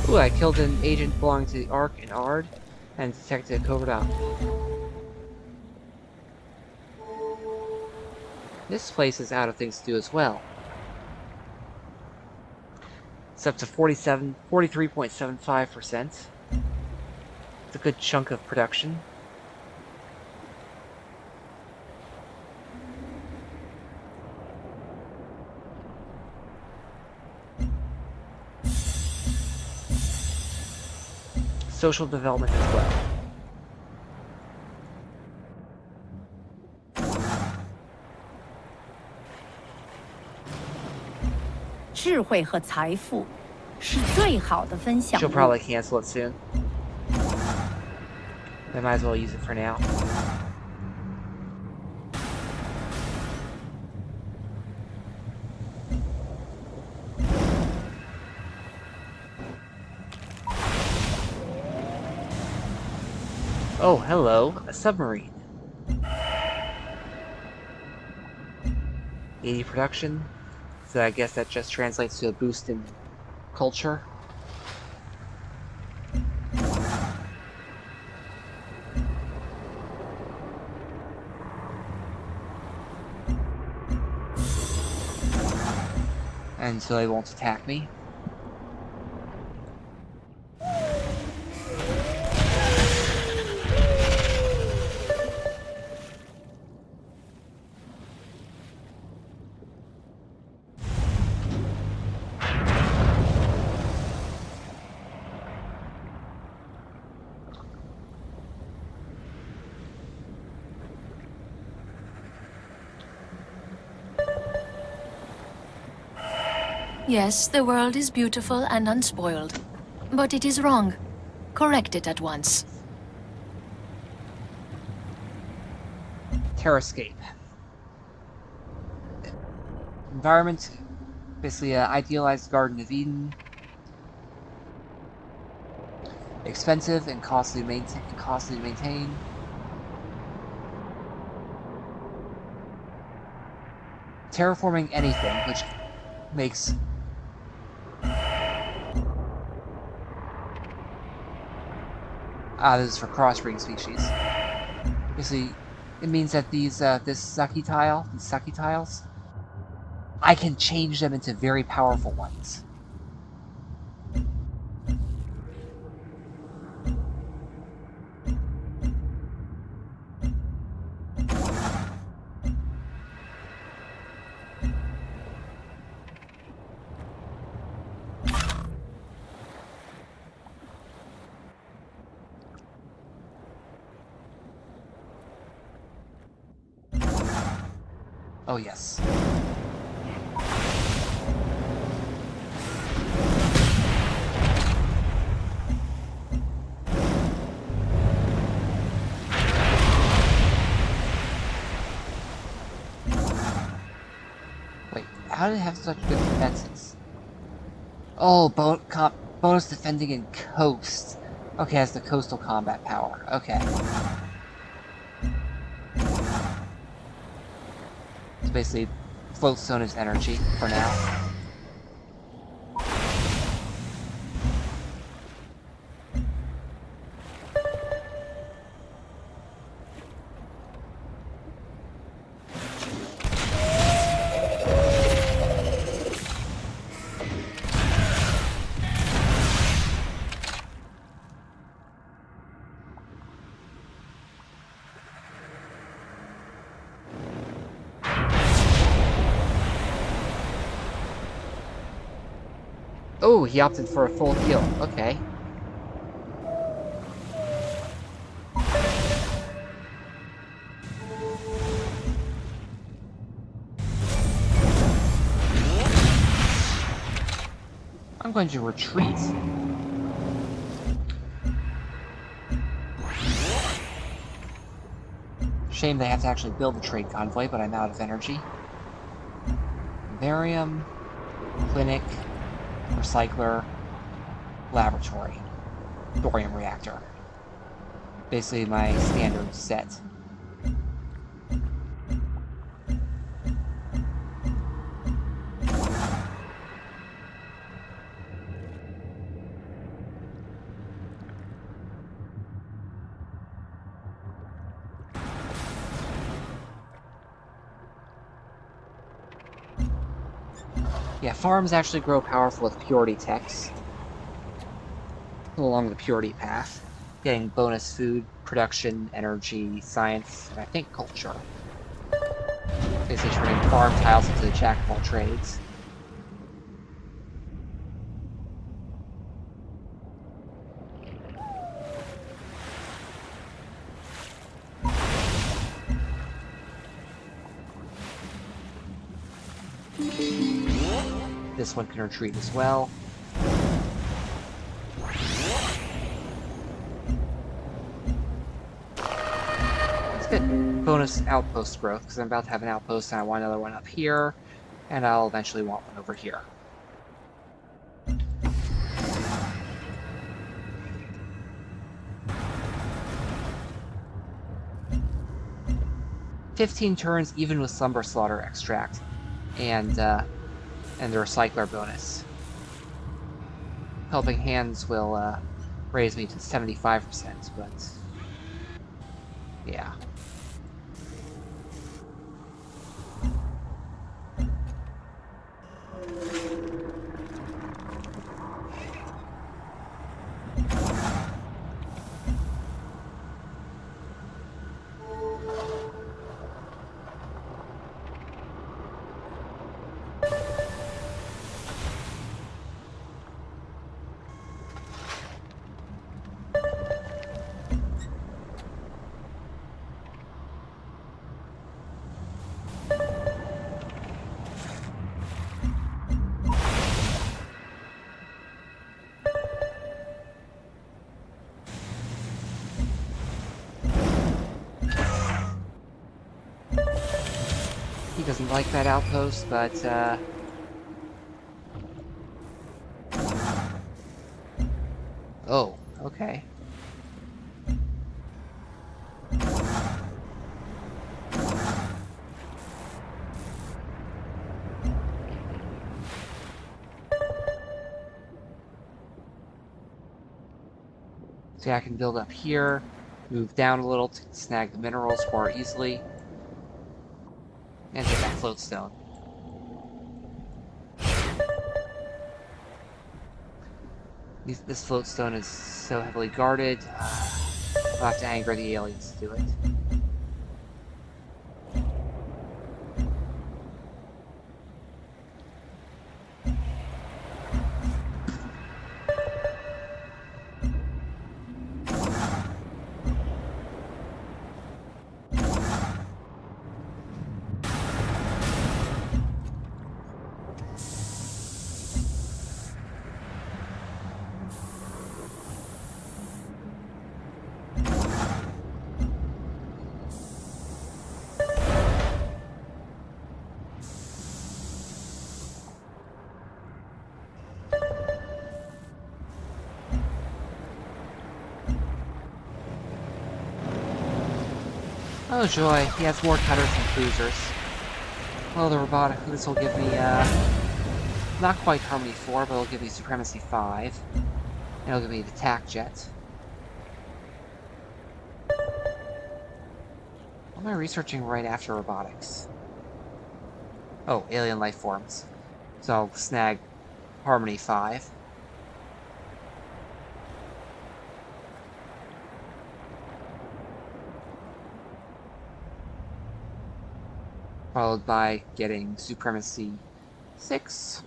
Ooh, I killed an agent belonging to the Ark in Ard, and detected a covert op. This place is out of things to do as well. It's up to 43.75%. It's a good chunk of production. Social development as well. She'll probably cancel it soon. I might as well use it for now. Oh, hello, a submarine. 80 production, so I guess that just translates to a boost in culture. And so they won't attack me. Yes, the world is beautiful and unspoiled. But it is wrong. Correct it at once. Terrascape. Environment, basically an idealized Garden of Eden. Expensive and costly to maintain. Terraforming anything, which makes this is for crossbreeding species. Basically, it means that these these sucky tiles, I can change them into very powerful ones. Oh yes. Wait, how did it have such good defenses? Oh, bonus defending in coast. Okay, has the coastal combat power. Okay. It's basically floats on his energy for now. Oh, he opted for a full heal. Okay. I'm going to retreat. Shame they have to actually build the trade convoy, but I'm out of energy. Barium, clinic, recycler, laboratory, thorium reactor. Basically my standard set. Yeah, farms actually grow powerful with purity techs along the purity path, getting bonus food, production, energy, science, and I think culture. Basically turning farm tiles into the jack of all trades. This one can retreat as well. Let's get bonus outpost growth, because I'm about to have an outpost and I want another one up here, and I'll eventually want one over here. "15 turns even with Slumber Slaughter extract, and the recycler bonus. Helping Hands will raise me to 75%, but yeah. He doesn't like that outpost, but oh, okay. So yeah, I can build up here, move down a little to snag the minerals more easily, and get that float stone. This float stone is so heavily guarded, I'll have to anger the aliens to do it. Oh joy, he has more cutters than cruisers. Well, the robotic, this will give me, not quite Harmony 4, but it'll give me Supremacy 5. And it'll give me the TAC jet. What am I researching right after robotics? Oh, alien life forms. So I'll snag Harmony 5. Followed by getting Supremacy 6.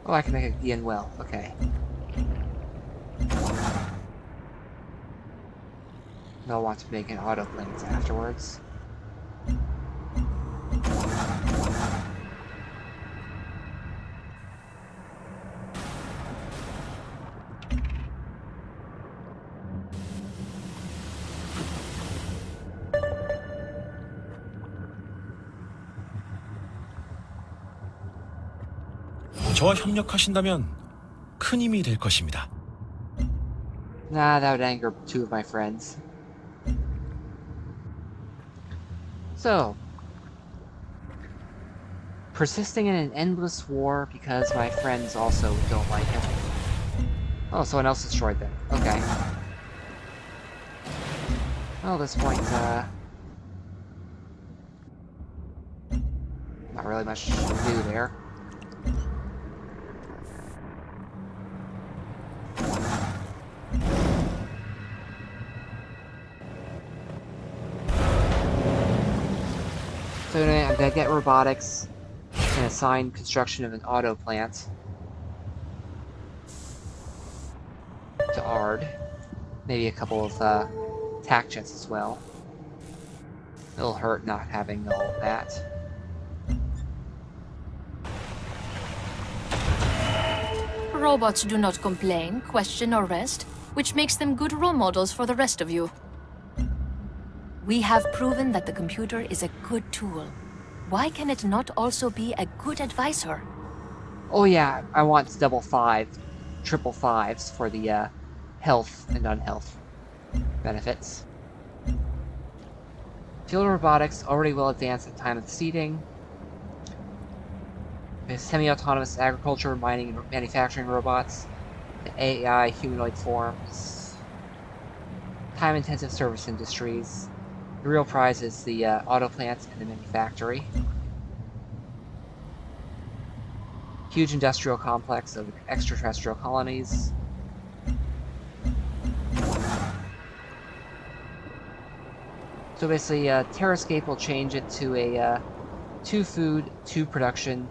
Oh, I can make it Ian well. Okay. They'll want to make an autoplanes afterwards. 저와 협력하신다면 큰 힘이 될 것입니다. Nah, that would anger two of my friends. So, persisting in an endless war because my friends also don't like him. Oh, someone else destroyed them. Okay. Well, at this point, not really much to do there. So anyway, I'm gonna get robotics and assign construction of an auto plant to Ard. Maybe a couple of tac jets as well. It'll hurt not having all of that. Robots do not complain, question, or rest, which makes them good role models for the rest of you. We have proven that the computer is a good tool. Why can it not also be a good advisor? Oh yeah, I want double 5, triple 5s for the health and unhealth benefits. Field robotics already well advanced at time of seeding. The semi-autonomous agriculture, mining, and manufacturing robots. The AI humanoid forms. Time-intensive service industries. The real prize is the auto plant and the manufactory. Huge industrial complex of extraterrestrial colonies. So basically, Terrascape will change it to a 2 food, 2 production,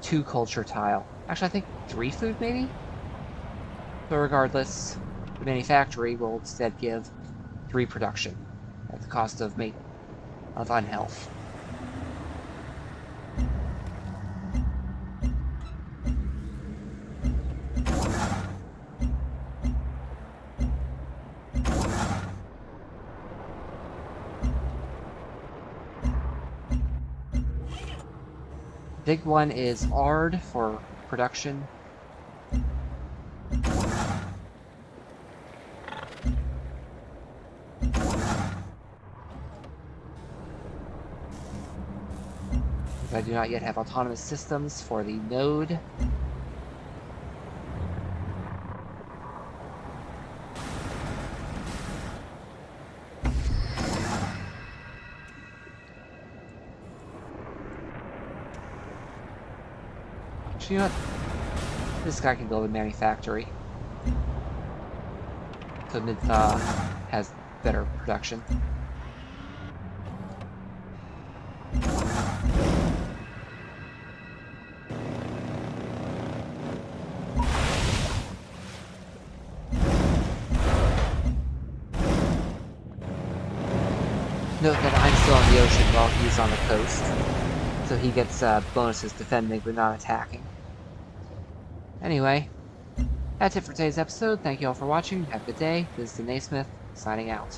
2 culture tile. Actually, I think 3 food, maybe? But regardless, the manufactory will instead give 3 production at the cost of unhealth. Big one is Ard for production. I do not yet have autonomous systems for the node. Actually, you know what? This guy can build a manufactory. So Midtha has better production. Note that I'm still on the ocean while he's on the coast, so he gets bonuses defending but not attacking. Anyway, that's it for today's episode. Thank you all for watching. Have a good day. This is the Naysmith, signing out.